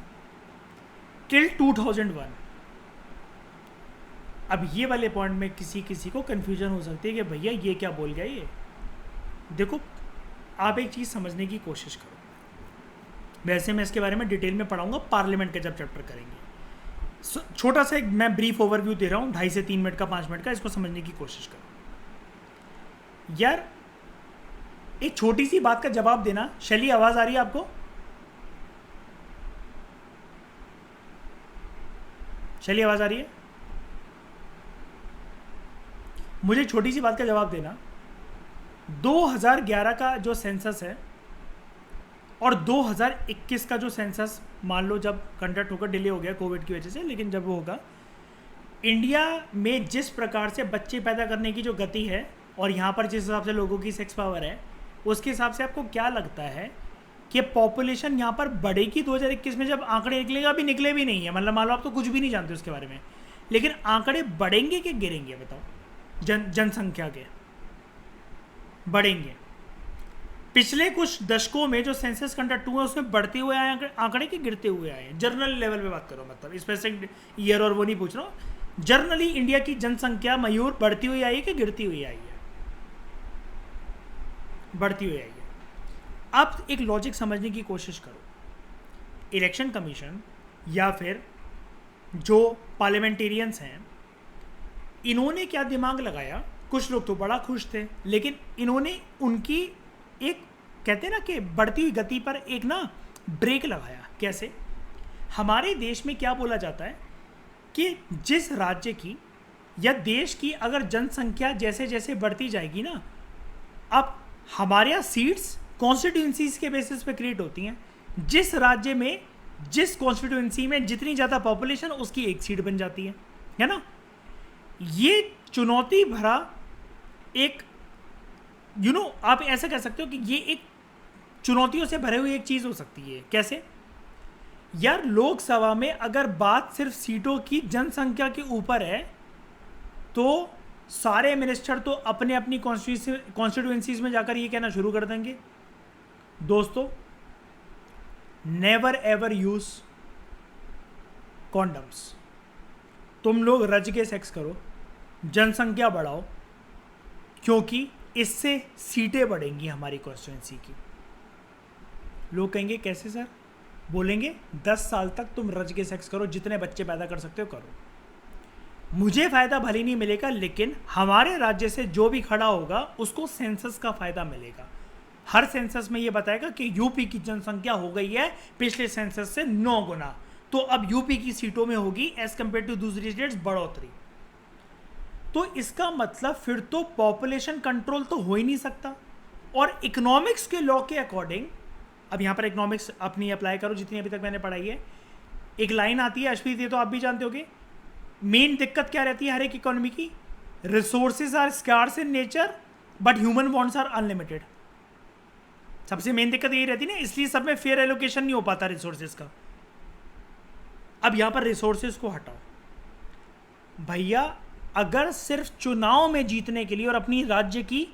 till 2001। अब ये वाले पॉइंट में किसी को कंफ्यूजन हो सकती है कि भैया ये क्या बोल गया ये। देखो, आप एक चीज़ समझने की कोशिश करो, वैसे मैं इसके बारे में डिटेल में पढ़ाऊंगा पार्लियामेंट का जब चैप्टर करेंगे। छोटा सा एक मैं ब्रीफ ओवरव्यू दे रहा हूँ, 2.5 से 3 मिनट का, 5 मिनट का, इसको समझने की कोशिश करो। यार एक छोटी सी बात का जवाब देना। शैली, आवाज़ आ रही है आपको? शैली, आवाज़ आ रही है? मुझे छोटी सी बात का जवाब देना। 2011 का जो सेंसस है और 2021 का जो सेंसस, मान लो जब कंडक्ट होकर, डिले हो गया कोविड की वजह से, लेकिन जब वो होगा, इंडिया में जिस प्रकार से बच्चे पैदा करने की जो गति है और यहाँ पर जिस हिसाब से लोगों की सेक्स पावर है, उसके हिसाब से आपको क्या लगता है कि पॉपुलेशन यहाँ पर बढ़ेगी 2021 में? जब आंकड़े निकलेगा, अभी निकले भी नहीं है, मतलब मान लो आप तो कुछ भी नहीं जानते उसके बारे में, लेकिन आंकड़े बढ़ेंगे कि गिरेंगे बताओ? जनसंख्या के बढ़ेंगे। पिछले कुछ दशकों में जो सेंसस कंडक्ट हुआ उसमें बढ़ते हुए आए आंकड़े कि गिरते हुए आए हैं? जनरल लेवल पे बात करो, मतलब स्पेसिफिक ईयर और वो नहीं पूछ रहा हूँ, जनरली इंडिया की जनसंख्या मयूर बढ़ती हुई आई है कि गिरती हुई आई है? बढ़ती हुई आई है। अब एक लॉजिक समझने की कोशिश करो। इलेक्शन कमीशन या फिर जो पार्लियामेंटेरियंस हैं, इन्होंने क्या दिमाग लगाया? कुछ लोग तो बड़ा खुश थे, लेकिन इन्होंने उनकी एक, कहते हैं ना कि बढ़ती हुई गति पर एक ना ब्रेक लगाया। कैसे? हमारे देश में क्या बोला जाता है कि जिस राज्य की या देश की अगर जनसंख्या जैसे जैसे बढ़ती जाएगी ना, अब हमारे यहाँ सीट्स कॉन्स्टिट्यूंसीज के बेसिस पे क्रिएट होती हैं। जिस राज्य में, जिस कॉन्स्टिट्यूंसी में जितनी ज़्यादा पॉपुलेशन, उसकी एक सीट बन जाती है ना। ये चुनौती भरा एक आप ऐसा कह सकते हो कि ये एक चुनौतियों से भरे हुई एक चीज़ हो सकती है। कैसे? यार, लोकसभा में अगर बात सिर्फ सीटों की जनसंख्या के ऊपर है तो सारे मिनिस्टर तो अपने अपनी कॉन्स्टिट्यूएंसीज में जाकर ये कहना शुरू कर देंगे, दोस्तों नेवर एवर यूज कॉन्डम्स, तुम लोग रज के सेक्स करो, जनसंख्या बढ़ाओ, क्योंकि इससे सीटें बढ़ेंगी हमारी कॉन्स्टिट्यूएंसी की। लोग कहेंगे कैसे सर? बोलेंगे 10 साल तक तुम रज के सेक्स करो, जितने बच्चे पैदा कर सकते हो करो, मुझे फ़ायदा भले नहीं मिलेगा, लेकिन हमारे राज्य से जो भी खड़ा होगा उसको सेंसस का फ़ायदा मिलेगा। हर सेंसस में ये बताएगा कि यूपी की जनसंख्या हो गई है पिछले सेंसस से 9 गुना, तो अब यूपी की सीटों में होगी एज कम्पेयर टू दूसरी स्टेट्स बढ़ोतरी। तो इसका मतलब फिर तो पॉपुलेशन कंट्रोल तो हो ही नहीं सकता। और इकोनॉमिक्स के लॉ के अकॉर्डिंग, अब यहाँ पर इकोनॉमिक्स अपनी अप्लाई करो जितनी अभी तक मैंने पढ़ाई है। एक लाइन आती है अश्वित, ये तो आप भी जानते होगे, मेन दिक्कत क्या रहती है हर एक इकोनॉमी की? Resources are scarce in nature but human wants are unlimited. सबसे मेन दिक्कत यही रहती है ना, इसलिए सब में फेयर एलोकेशन नहीं हो पाता रिसोर्सेज का। अब यहां पर रिसोर्सेज को हटाओ भैया, अगर सिर्फ चुनाव में जीतने के लिए और अपनी राज्य की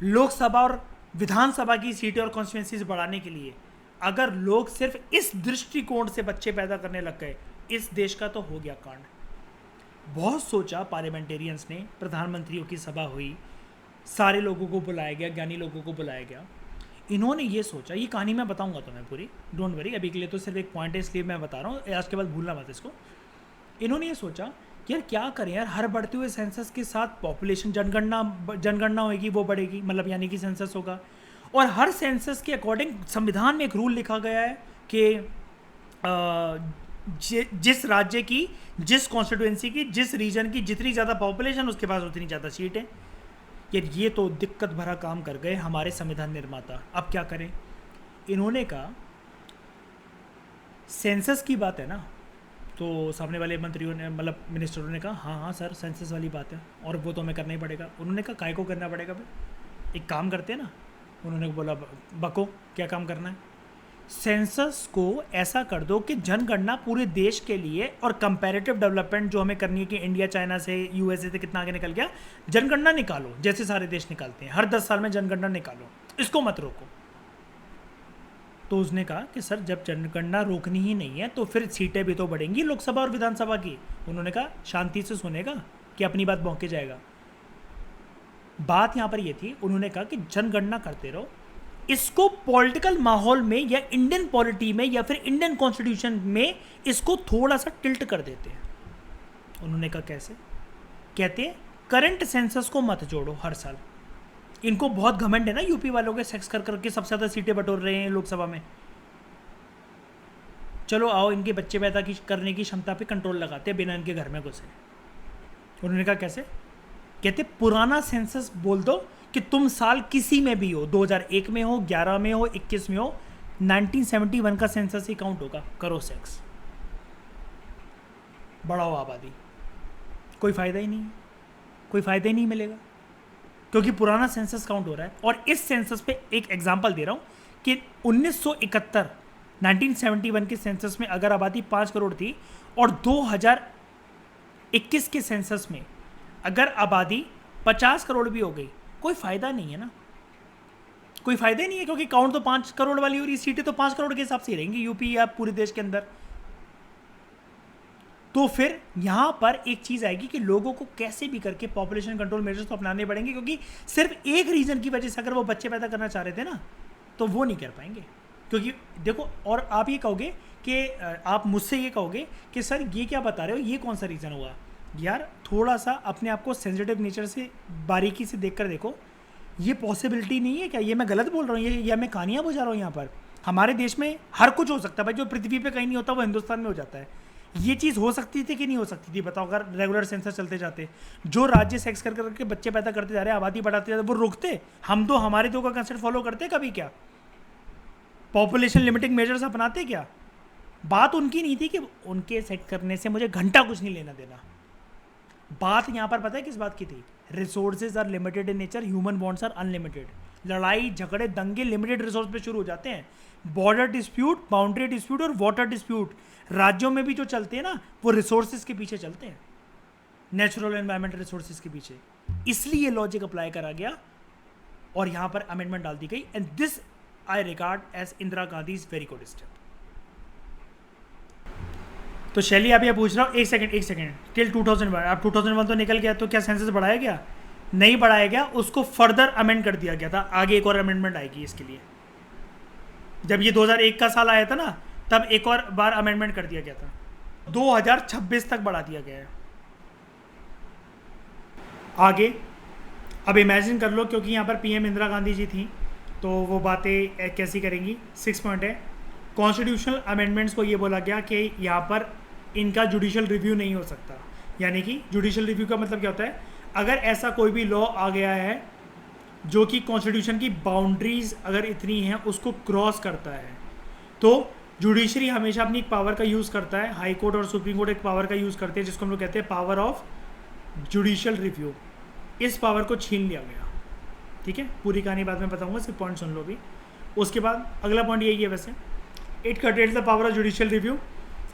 लोकसभा और विधानसभा की सीटें और कॉन्स्टिट्यूएंसीज बढ़ाने के लिए अगर लोग सिर्फ इस दृष्टिकोण से बच्चे पैदा करने लग गए, इस देश का तो हो गया कांड। बहुत सोचा पार्लियामेंटेरियंस ने, प्रधानमंत्रियों की सभा हुई, सारे लोगों को बुलाया गया, ज्ञानी लोगों को बुलाया गया। इन्होंने ये सोचा, ये कहानी मैं बताऊंगा तुम्हें पूरी, डोंट वरी, अभी के लिए तो सिर्फ एक पॉइंट है इसलिए मैं बता रहा हूँ, आज के बाद भूलना मत इसको। इन्होंने ये सोचा कि यार क्या करें यार, हर बढ़ते हुए सेंसस के साथ पॉपुलेशन जनगणना होगी, वो बढ़ेगी, मतलब यानी कि सेंसस होगा। और हर सेंसस के अकॉर्डिंग संविधान में एक रूल लिखा गया है कि जिस राज्य की, जिस कॉन्स्टिट्यूएंसी की, जिस रीजन की जितनी ज़्यादा पॉपुलेशन उसके पास उतनी ज़्यादा सीट है। यार ये तो दिक्कत भरा काम कर गए हमारे संविधान निर्माता। अब क्या करें? इन्होंने कहा सेंसस की बात है ना, तो सामने वाले मंत्रियों ने, मतलब मिनिस्टरों ने कहा हाँ हाँ सर सेंसस वाली बात है और वो तो हमें करना ही पड़ेगा। उन्होंने कहा काय को करना पड़ेगा भाई, एक काम करते हैं ना। उन्होंने बोला बको, क्या काम करना है? सेंसस को ऐसा कर दो कि जनगणना पूरे देश के लिए और कंपैरेटिव डेवलपमेंट जो हमें करनी है कि इंडिया चाइना से, यूएसए से कितना आगे निकल गया, जनगणना निकालो जैसे सारे देश निकालते हैं, हर 10 साल में जनगणना निकालो, इसको मत रोको। तो उसने कहा कि सर जब जनगणना रोकनी ही नहीं है तो फिर सीटें भी तो बढ़ेंगी लोकसभा और विधानसभा की। उन्होंने कहा शांति से सुनेगा कि अपनी बात भौंके जाएगा। बात यहाँ पर ये थी, उन्होंने कहा कि जनगणना करते रहो, इसको पॉलिटिकल माहौल में या इंडियन पॉलिटी में या फिर इंडियन कॉन्स्टिट्यूशन में इसको थोड़ा सा टिल्ट कर देते हैं। उन्होंने कहा कैसे? कहते हैं करंट सेंसस को मत जोड़ो हर साल। इनको बहुत घमंड है ना यूपी वालों के, सेक्स कर करके सबसे ज़्यादा सीटें बटोर रहे हैं लोकसभा में। चलो आओ इनके बच्चे पैदा करने की क्षमता पे कंट्रोल लगाते हैं बिना इनके घर में घुसे। उन्होंने कहा कैसे? कहते पुराना सेंसस बोल दो कि तुम साल किसी में भी हो, 2001 में हो, 11 में हो, 21 में हो, 1971 का सेंसस ही काउंट होगा, करो सेक्स, बढ़ाओ आबादी। कोई फ़ायदा ही नहीं है, कोई फ़ायदा ही नहीं मिलेगा क्योंकि पुराना सेंसस काउंट हो रहा है। और इस सेंसस पे एक एग्जांपल दे रहा हूँ कि 1971 के सेंसस में अगर आबादी 5 करोड़ थी और 2021 के सेंसस में अगर आबादी 50 करोड़ भी हो गई, कोई फ़ायदा नहीं है ना, कोई फ़ायदा ही नहीं है क्योंकि काउंट तो 5 करोड़ वाली हो रही, सीटें तो 5 करोड़ के हिसाब से ही रहेंगी यूपी या पूरे देश के अंदर। तो फिर यहाँ पर एक चीज़ आएगी कि लोगों को कैसे भी करके पॉपुलेशन कंट्रोल मेजर्स तो अपनाने पड़ेंगे, क्योंकि सिर्फ एक रीज़न की वजह से अगर वो बच्चे पैदा करना चाह रहे थे ना तो वो नहीं कर पाएंगे। क्योंकि देखो, और आप ये कहोगे कि आप मुझसे ये कहोगे कि सर ये क्या बता रहे हो, ये कौन सा रीज़न हुआ। यार थोड़ा सा अपने आप को सेंसिटिव नेचर से बारीकी से देख कर देखो, ये पॉसिबिलिटी नहीं है क्या, ये मैं गलत बोल रहा हूँ, ये मैं कहानियाँ बुझा रहा हूँ। यहाँ पर हमारे देश में हर कुछ हो सकता है भाई, जो पृथ्वी पे कहीं नहीं होता वो हिंदुस्तान में हो जाता है। ये चीज़ हो सकती थी कि नहीं हो सकती थी, बताओ अगर रेगुलर सेंसर चलते जाते। जो राज्य सेक्स कर करके बच्चे पैदा करते जा रहे हैं, आबादी बढ़ाते जा रहे हैं, वो रुकते। हम तो हमारे दो का कंसेप्ट फॉलो करते कभी, क्या पॉपुलेशन लिमिटिंग मेजर्स अपनाते क्या। बात उनकी नहीं थी कि उनके सेक्स करने से मुझे घंटा कुछ नहीं लेना देना। बात यहाँ पर पता है किस बात की थी, resources are limited in nature, human bonds are unlimited. लड़ाई झगड़े दंगे लिमिटेड रिसोर्स पे शुरू हो जाते हैं। बॉर्डर डिस्प्यूट, बाउंड्री डिस्प्यूट और वाटर डिस्प्यूट राज्यों में भी जो चलते हैं ना, वो रिसोर्सेज के पीछे चलते हैं, नेचुरल एनवायरमेंट रिसोर्सेज के पीछे। इसलिए लॉजिक अप्लाई करा गया और यहाँ पर अमेंडमेंट डाल दी गई। And this I regard as Indira Gandhi very good step. तो शैली आप ये पूछ रहा हूँ, एक सेकंड टिल 2001, अब 2001 तो निकल गया, तो क्या सेंसस बढ़ाया गया? नहीं बढ़ाया गया, उसको फर्दर अमेंड कर दिया गया था। आगे एक और अमेंडमेंट आएगी इसके लिए। जब ये 2001 का साल आया था ना, तब एक और बार अमेंडमेंट कर दिया गया था, 2026 तक बढ़ा दिया गया है आगे। अब इमेजिन कर लो, क्योंकि यहाँ पर पीएम इंदिरा गांधी जी थी, तो वो बातें कैसी करेंगी। 6 पॉइंट है, कॉन्स्टिट्यूशनल अमेंडमेंट्स को ये बोला गया कि यहाँ पर इनका जुडिशियल रिव्यू नहीं हो सकता। यानी कि जुडिशियल रिव्यू का मतलब क्या होता है, अगर ऐसा कोई भी लॉ आ गया है जो कि कॉन्स्टिट्यूशन की बाउंड्रीज अगर इतनी हैं उसको क्रॉस करता है, तो जुडिशरी हमेशा अपनी एक पावर का यूज़ करता है। हाई कोर्ट और सुप्रीम कोर्ट एक पावर का यूज़ करते हैं जिसको हम लोग कहते हैं पावर ऑफ जुडिशियल रिव्यू। इस पावर को छीन लिया गया, ठीक है। पूरी कहानी बाद में बताऊंगा, सिर्फ पॉइंट सुन लो भी। उसके बाद अगला पॉइंट यही है वैसे, it curtails the power of judicial review,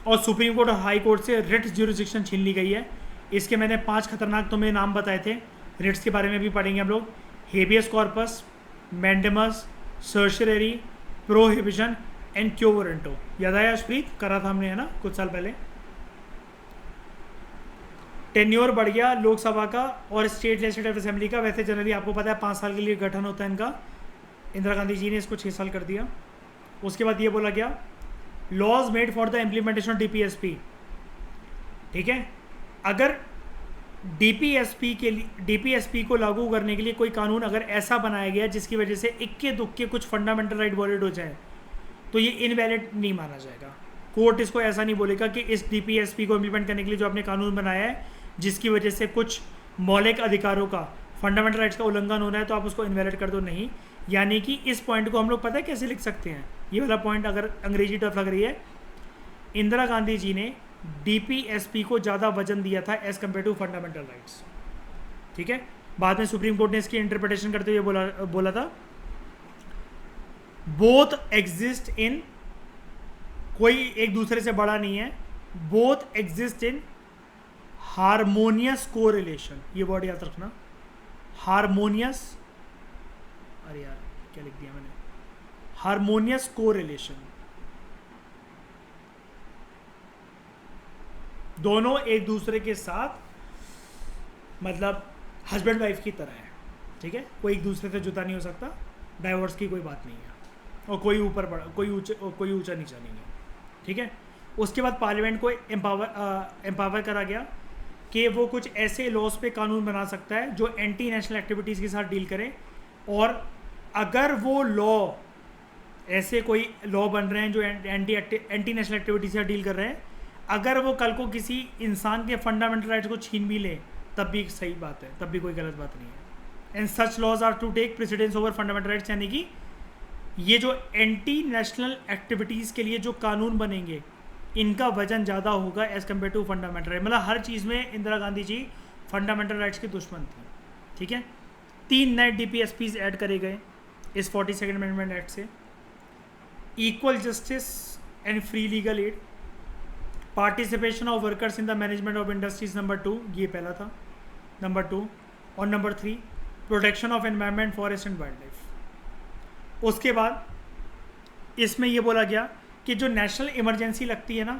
और सुप्रीम कोर्ट और हाई कोर्ट से रिट ज्यूरिसडिक्शन छीन ली गई है। इसके मैंने 5 खतरनाक तुम्हें नाम बताए थे, रिट्स के बारे में भी पढ़ेंगे हम लोग। Habeas corpus, mandamus, सर्शरी, prohibition and क्यो वारंटो। याद आया स्प्रीत, करा था हमने, है ना, कुछ साल पहले। टेन्योर बढ़ गया लोकसभा का और स्टेट लेजिस्लेटिव असेंबली का। वैसे जनरली आपको पता है 5 साल के लिए गठन होता है इनका, इंदिरा गांधी जी ने इसको 6 साल कर दिया। उसके बाद ये बोला गया laws made for the implementation of DPSP, ठीक है। अगर डीपीएसपी को लागू करने के लिए कोई कानून अगर ऐसा बनाया गया जिसकी वजह से इक्के दुक्के कुछ फंडामेंटल राइट वॉलेट हो जाए, तो ये इनवैलिड नहीं माना जाएगा। कोर्ट इसको ऐसा नहीं बोलेगा कि इस डीपीएसपी को इम्प्लीमेंट करने के लिए जो आपने कानून बनाया है जिसकी वजह से कुछ मौलिक अधिकारों का, फंडामेंटल राइट्स का उल्लंघन हो रहा है, तो आप उसको इनवैलिड कर दो, नहीं। यानी कि इस पॉइंट को हम लोग पता है कैसे लिख सकते हैं, ये वाला पॉइंट अगर अंग्रेजी टफ लग रही है, इंदिरा गांधी जी ने डीपीएसपी को ज़्यादा वजन दिया था as compared to fundamental rights, ठीक है। बाद में सुप्रीम कोर्ट ने इसकी इंटरप्रिटेशन करते हुए बोला था बोथ एग्जिस्ट इन, कोई एक दूसरे से बड़ा नहीं है, both exist in harmonious correlation. ये वर्ड याद रखना, हारमोनियस, अरे यार क्या लिख दिया मैंने, हारमोनियस कोरिलेशन। दोनों एक दूसरे के साथ मतलब हस्बैंड वाइफ की तरह है, ठीक है। कोई एक दूसरे से जुदा नहीं हो सकता, डाइवोर्स की कोई बात नहीं है, और कोई ऊपर बड़ा, कोई ऊंचा नीचा नहीं है, ठीक है। उसके बाद पार्लियामेंट को एम्पावर करा गया कि वो कुछ ऐसे लॉज पे कानून बना सकता है जो एंटी नेशनल एक्टिविटीज़ के साथ डील करें, और अगर वो लॉ, ऐसे कोई लॉ बन रहे हैं जो एंटी नेशनल एक्टिविटीज़ से डील कर रहे हैं, अगर वो कल को किसी इंसान के फंडामेंटल राइट्स को छीन भी ले तब भी सही बात है, तब भी कोई गलत बात नहीं है। And such laws are to take precedence over fundamental rights, यानी कि ये जो एंटी नेशनल एक्टिविटीज़ के लिए जो कानून बनेंगे इनका वजन ज़्यादा होगा as compared to fundamental right. मतलब हर चीज़ में इंदिरा गांधी जी फंडामेंटल राइट्स की दुश्मन थी, ठीक है। 3 नए डीपीएसपीज ऐड करे गए इस 42nd अमेंडमेंट एक्ट से। Equal justice and free legal aid, participation of workers in the management of industries, number 2, ये पहला था, नंबर 2। और number 3, protection of environment, forest and wild life. उसके बाद इसमें ये बोला गया कि जो नेशनल इमरजेंसी लगती है ना,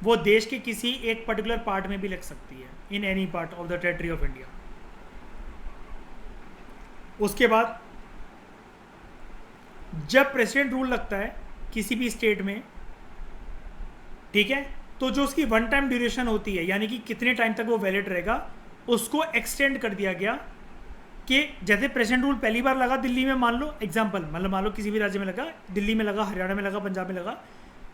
वो देश के किसी एक पर्टिकुलर पार्ट में भी लग सकती है, in any part of the territory of India. उसके बाद जब प्रेसिडेंट रूल लगता है किसी भी स्टेट में, ठीक है, तो जो उसकी वन टाइम ड्यूरेशन होती है, यानी कि कितने टाइम तक वो वैलिड रहेगा, उसको एक्सटेंड कर दिया गया कि जैसे प्रेसिडेंट रूल पहली बार लगा दिल्ली में, मान लो एग्जांपल, मतलब मान लो किसी भी राज्य में लगा, दिल्ली में लगा, हरियाणा में लगा, पंजाब में लगा,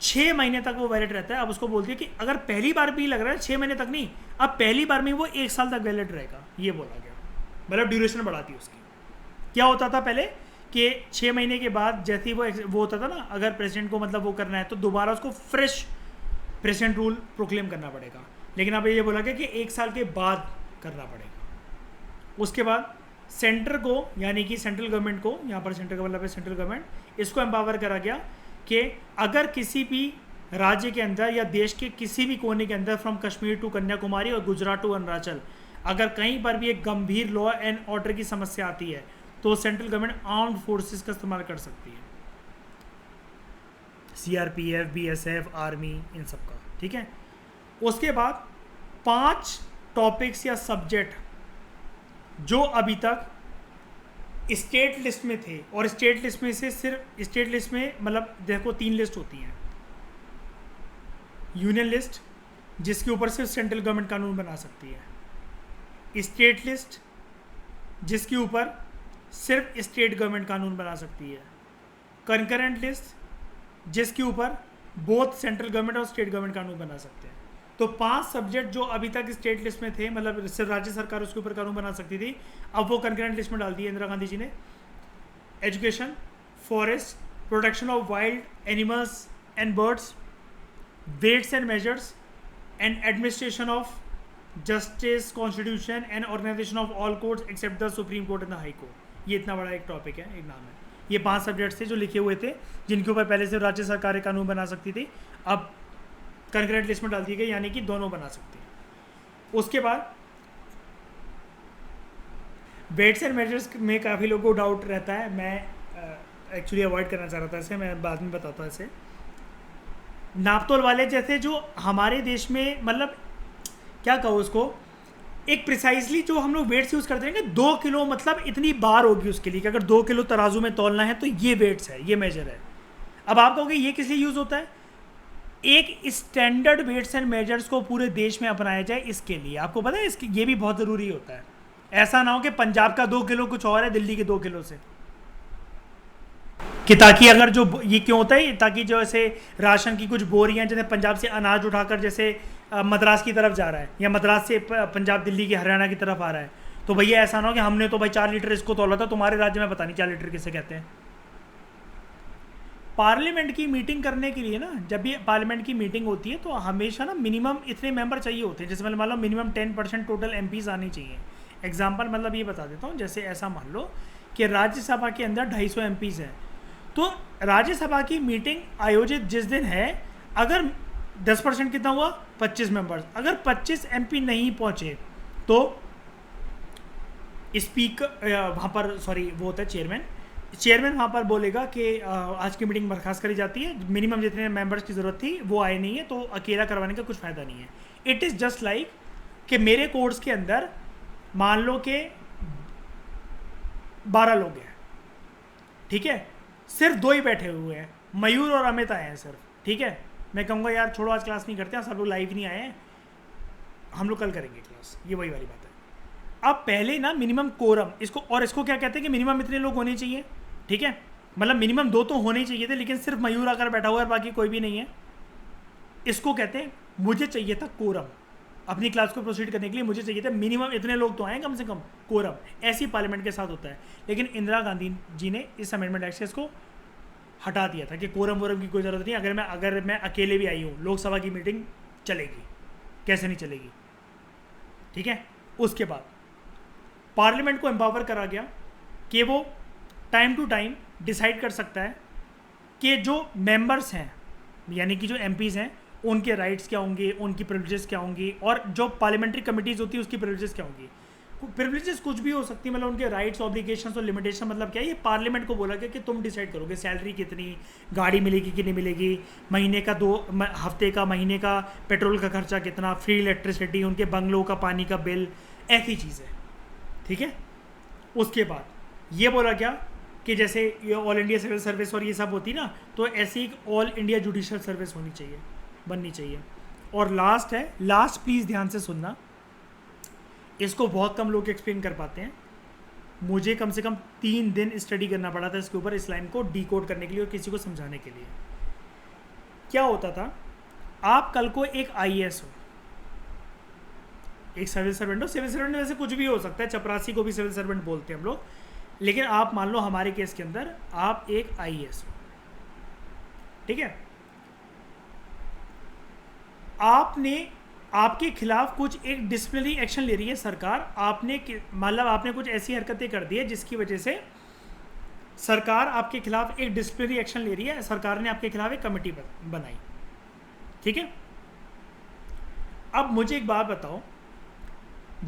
6 महीने तक वो वैलिड रहता है। अब उसको बोलती है कि अगर पहली बार भी लग रहा है 6 महीने तक नहीं, अब पहली बार में वो 1 साल तक वैलिड रहेगा, ये बोला गया। मतलब ड्यूरेशन बढ़ाती है उसकी। क्या होता था पहले कि 6 महीने के बाद जैसे ही वो होता था ना, अगर प्रेसिडेंट को मतलब वो करना है तो दोबारा उसको फ्रेश प्रेसिडेंट रूल प्रोक्लेम करना पड़ेगा, लेकिन अब ये बोला गया कि 1 साल के बाद करना पड़ेगा। उसके बाद सेंटर को, यानी कि सेंट्रल गवर्नमेंट को, यहाँ पर सेंटर का मतलब है सेंट्रल गवर्नमेंट, इसको एम्पावर करा गया कि अगर किसी भी राज्य के अंदर या देश के किसी भी कोने के अंदर, फ्रॉम कश्मीर टू कन्याकुमारी और गुजरात टू अरुणाचल, अगर कहीं पर भी एक गंभीर लॉ एंड ऑर्डर की समस्या आती है तो सेंट्रल गवर्नमेंट आर्म्ड फोर्सेस का इस्तेमाल कर सकती है, CRPF, BSF, आर्मी, इन सब का, ठीक है। उसके बाद 5 टॉपिक्स या सब्जेक्ट जो अभी तक स्टेट लिस्ट में थे, और स्टेट लिस्ट में से सिर्फ स्टेट लिस्ट में मतलब देखो 3 लिस्ट होती हैं। यूनियन लिस्ट जिसके ऊपर सिर्फ सेंट्रल गवर्नमेंट कानून बना सकती है, स्टेट लिस्ट जिसके ऊपर सिर्फ स्टेट गवर्नमेंट कानून बना सकती है, कंकरेंट लिस्ट जिसके ऊपर बोथ सेंट्रल गवर्नमेंट और स्टेट गवर्नमेंट कानून बना सकते हैं। तो 5 सब्जेक्ट जो अभी तक स्टेट लिस्ट में थे, मतलब सिर्फ राज्य सरकार उसके ऊपर कानून बना सकती थी, अब वो कंकरेंट लिस्ट में डाल दिए इंदिरा गांधी जी ने। Education, forest, protection of wild animals and birds, weights and measures and administration of justice, constitution and organisation of all courts except the supreme court and the high court. ये इतना बड़ा एक topic है, एक नाम है। ये 5 सब्जेक्ट्स थे जो लिखे हुए थे, जिनके ऊपर पहले से राज्य सरकारें कानून बना सकती थी, अब कंकरेंट लिस्ट में डाल दी गई, यानी कि दोनों बना सकती हैं। उसके बाद वेट्स एंड मेजर्स में काफ़ी लोगों को डाउट रहता है, मैं एक्चुअली अवॉइड करना चाह रहा था इसे, मैं बाद में बताता हूँ इसे। नापतोल वाले जैसे जो हमारे देश में, मतलब क्या कहो उसको, एक प्रिसाइजली जो हम लोग वेट्स यूज़ करते हैं कि 2 किलो मतलब इतनी बार होगी उसके लिए, कि अगर 2 किलो तराजू में तौलना है तो ये वेट्स है, ये मेजर है। अब आप कहोगे ये किस लिए यूज़ होता है? एक स्टैंडर्ड वेट्स एंड मेजर्स को पूरे देश में अपनाया जाए, इसके लिए। आपको पता है इसके ये भी बहुत ज़रूरी होता है। ऐसा ना हो कि पंजाब का 2 किलो कुछ और है दिल्ली के 2 किलो से, कि ताकि अगर जो ये क्यों होता है, ताकि जो ऐसे राशन की कुछ बोरियां जैसे पंजाब से अनाज उठाकर जैसे मद्रास की तरफ जा रहा है, या मद्रास से पंजाब दिल्ली के हरियाणा की तरफ आ रहा है, तो भैया ऐसा ना हो कि हमने तो भाई 4 लीटर इसको तोला था, तुम्हारे राज्य में पता नहीं 4 लीटर किसे कहते हैं। पार्लियामेंट की मीटिंग करने के लिए ना, जब भी पार्लियामेंट की मीटिंग होती है तो हमेशा ना मिनिमम इतने मेंबर चाहिए होते हैं, जैसे मतलब मान लो मिनिमम 10% टोटल MPs आनी चाहिए। एग्जाम्पल मतलब ये बता देता हूँ, जैसे ऐसा मान लो कि राज्यसभा के अंदर 250 MPs हैं, तो राज्यसभा की मीटिंग आयोजित जिस दिन है, अगर 10% कितना हुआ, 25 मेंबर्स, अगर 25 MP नहीं पहुँचे तो स्पीकर वहाँ पर, सॉरी वो होता है चेयरमैन वहाँ पर बोलेगा कि आज की मीटिंग बर्खास्त करी जाती है, मिनिमम जितने मेंबर्स की ज़रूरत थी वो आए नहीं है, तो अकेला करवाने का कुछ फ़ायदा नहीं है। इट इज़ जस्ट लाइक कि मेरे कोर्स के अंदर मान लो कि 12 लोग हैं, ठीक है, सिर्फ 2 ही बैठे हुए हैं, मयूर और अमित आए हैं सिर्फ, ठीक है। मैं कहूँगा यार छोड़ो आज क्लास नहीं करते हैं, सब लोग लाइव नहीं आए हैं, हम लोग कल करेंगे क्लास, ये वही वाली बात है। अब पहले ना मिनिमम कोरम, इसको क्या कहते हैं कि मिनिमम इतने लोग होने चाहिए, ठीक है, मतलब मिनिमम 2 तो होने चाहिए थे, लेकिन सिर्फ मयूर आकर बैठा हुआ है, बाकी कोई भी नहीं है। इसको कहते हैं मुझे चाहिए था कोरम, अपनी क्लास को प्रोसीड करने के लिए मुझे चाहिए था मिनिमम इतने लोग तो आए कम से कम, कोरम। ऐसी पार्लियामेंट के साथ होता है, लेकिन इंदिरा गांधी जी ने इस अमेंडमेंट एक्ट से इसको हटा दिया था कि कोरम वोरम की कोई ज़रूरत नहीं। अगर मैं अकेले भी आई हूँ, लोकसभा की मीटिंग चलेगी, कैसे नहीं चलेगी, ठीक है। उसके बाद पार्लियामेंट को एम्पावर करा गया कि वो टाइम टू टाइम डिसाइड कर सकता है कि जो मेंबर्स हैं, यानी कि जो MPs हैं, उनके राइट्स क्या होंगे, उनकी प्रिविलेजेस क्या होंगी, और जो पार्लियामेंट्री कमिटीज़ होती है उसकी प्रिविलेजेस क्या होंगी। प्रिविलेजेस कुछ भी हो सकती है, मतलब उनके राइट्स ऑब्लिगेशंस और लिमिटेशन, मतलब क्या है, ये पार्लियामेंट को बोला गया कि तुम डिसाइड करोगे सैलरी कितनी, गाड़ी मिलेगी कि नहीं मिलेगी, महीने का हफ्ते का, महीने का पेट्रोल का खर्चा कितना, फ्री इलेक्ट्रिसिटी, उनके बंगलों का पानी का बिल, ऐसी चीज़ें, ठीक है। उसके बाद ये बोला क्या कि जैसे ये ऑल इंडिया सिविल सर्विस और ये सब होती ना, तो ऐसी एक ऑल इंडिया जुडिशल सर्विस होनी चाहिए, बननी चाहिए। और लास्ट है, लास्ट प्लीज़ ध्यान से सुनना, इसको बहुत कम लोग एक्सप्लेन कर पाते हैं, मुझे कम से कम 3 दिन स्टडी करना पड़ा था इसके ऊपर, इस लाइन को डीकोड करने के लिए और किसी को समझाने के लिए। क्या होता था, आप कल को एक आईएएस हो, एक सिविल सर्वेंट हो, सिविल सर्वेंट वैसे कुछ भी हो सकता है, चपरासी को भी सिविल सर्वेंट बोलते हैं हम लोग, लेकिन आप मान लो हमारे केस के अंदर आप एक आईएएस हो, ठीक है। आपके खिलाफ कुछ एक डिसिप्लिनरी एक्शन ले रही है सरकार, आपने कुछ ऐसी हरकतें कर दी है जिसकी वजह से सरकार आपके खिलाफ एक डिसिप्लिनरी एक्शन ले रही है, सरकार ने आपके खिलाफ एक कमेटी बनाई, ठीक है। अब मुझे एक बात बताओ,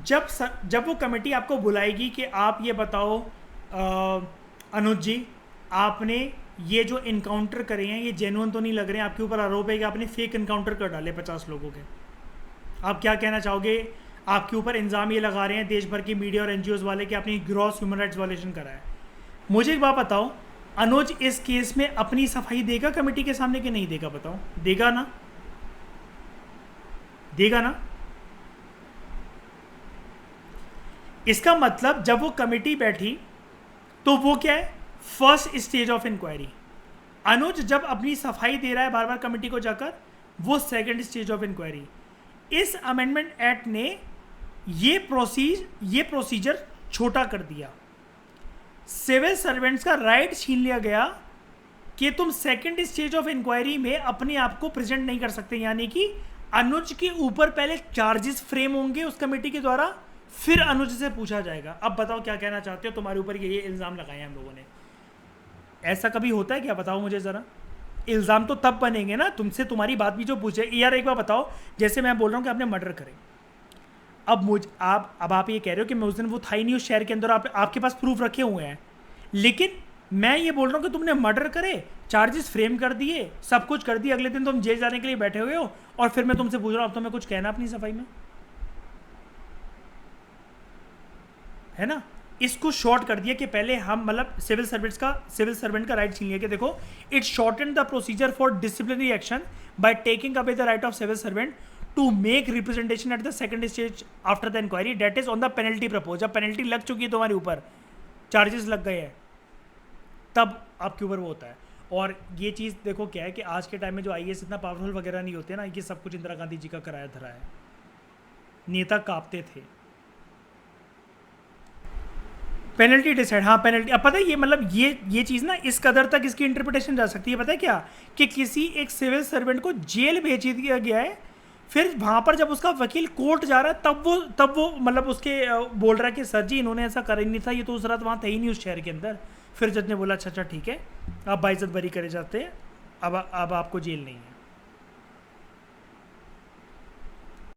जब वो कमेटी आपको बुलाएगी कि आप ये बताओ अनुज जी, आपने ये जो इनकाउंटर करे हैं ये जेन्युइन तो नहीं लग रहे हैं, आपके ऊपर आरोप है कि आपने फेक इनकाउंटर कर डाले 50 लोगों के, आप क्या कहना चाहोगे? आपके ऊपर इल्ज़ाम ये लगा रहे हैं देश भर की मीडिया और एनजीओज वाले कि आपने ग्रॉस ह्यूमन राइट्स वायलेशन करा है। मुझे एक बात बताओ, अनुज इस केस में अपनी सफाई देगा कमेटी के सामने कि नहीं देगा? बताओ, देगा ना? देगा ना? इसका मतलब जब वो कमेटी बैठी तो वो क्या है, फर्स्ट स्टेज ऑफ इंक्वायरी। अनुज जब अपनी सफाई दे रहा है बार बार कमेटी को जाकर, वो सेकंड स्टेज ऑफ इंक्वायरी। इस अमेंडमेंट एक्ट ने ये प्रोसीजर छोटा कर दिया, सिविल सर्वेंट्स का राइट छीन लिया गया कि तुम सेकंड स्टेज ऑफ इंक्वायरी में अपने आप को प्रेजेंट नहीं कर सकते, यानी कि अनुज के ऊपर पहले चार्जेस फ्रेम होंगे उस कमेटी के द्वारा, फिर अनुज से पूछा जाएगा अब बताओ क्या कहना चाहते हो, तुम्हारे ऊपर ये इल्ज़ाम लगाए हैं हम लोगों ने। ऐसा कभी होता है क्या? बताओ मुझे ज़रा। इल्ज़ाम तो तब बनेंगे ना, तुमसे तुम्हारी बात भी जो पूछे, यार एक बार बताओ, जैसे मैं बोल रहा हूँ कि आपने मर्डर करे, अब आप ये कह रहे हो कि मैं उस दिन वो था ही नहीं उस शहर के अंदर, आपके पास प्रूफ रखे हुए हैं, लेकिन मैं ये बोल रहा हूँ कि तुमने मर्डर करे, चार्जेस फ्रेम कर दिए, सब कुछ कर दिया, अगले दिन तुम जेल जाने के लिए बैठे हुए हो, और फिर मैं तुमसे पूछ रहा हूँ अब तुम्हें कुछ कहना अपनी सफाई में, है ना? इसको शॉर्ट कर दिया कि पहले हम मतलब सिविल सर्वेंट का राइट छीन लिया कि देखो, it shorten the procedure for disciplinary action by taking away the right of civil servant to make representation at the second stage after the inquiry, that is on the penalty propose. जब penalty लग चुकी है तुम्हारे ऊपर, charges लग गए हैं, तब आपके ऊपर वो होता है। और ये चीज़ देखो क्या है कि आज के टाइम में जो आईएएस इतना पावरफुल वगैरह नहीं होते ना, ये सब कुछ इंदिरा गांधी जी का कराया धरा है, नेता कांपते थे। पेनल्टी डिसाइड, हाँ पेनल्टी, अब पता है ये मतलब ये चीज़ ना इस कदर तक इसकी इंटरप्रिटेशन जा सकती है, पता है क्या, कि किसी एक सिविल सर्वेंट को जेल भेज दिया गया है, फिर वहाँ पर जब उसका वकील कोर्ट जा रहा है तब वो मतलब उसके बोल रहा है कि सर जी इन्होंने ऐसा कर ही नहीं था, ये तो उस रात वहाँ था ही नहीं उस शहर के अंदर। फिर जज ने बोला अच्छा ठीक है, आप बाइज्जत बरी करे जाते हैं, अब आपको जेल नहीं है।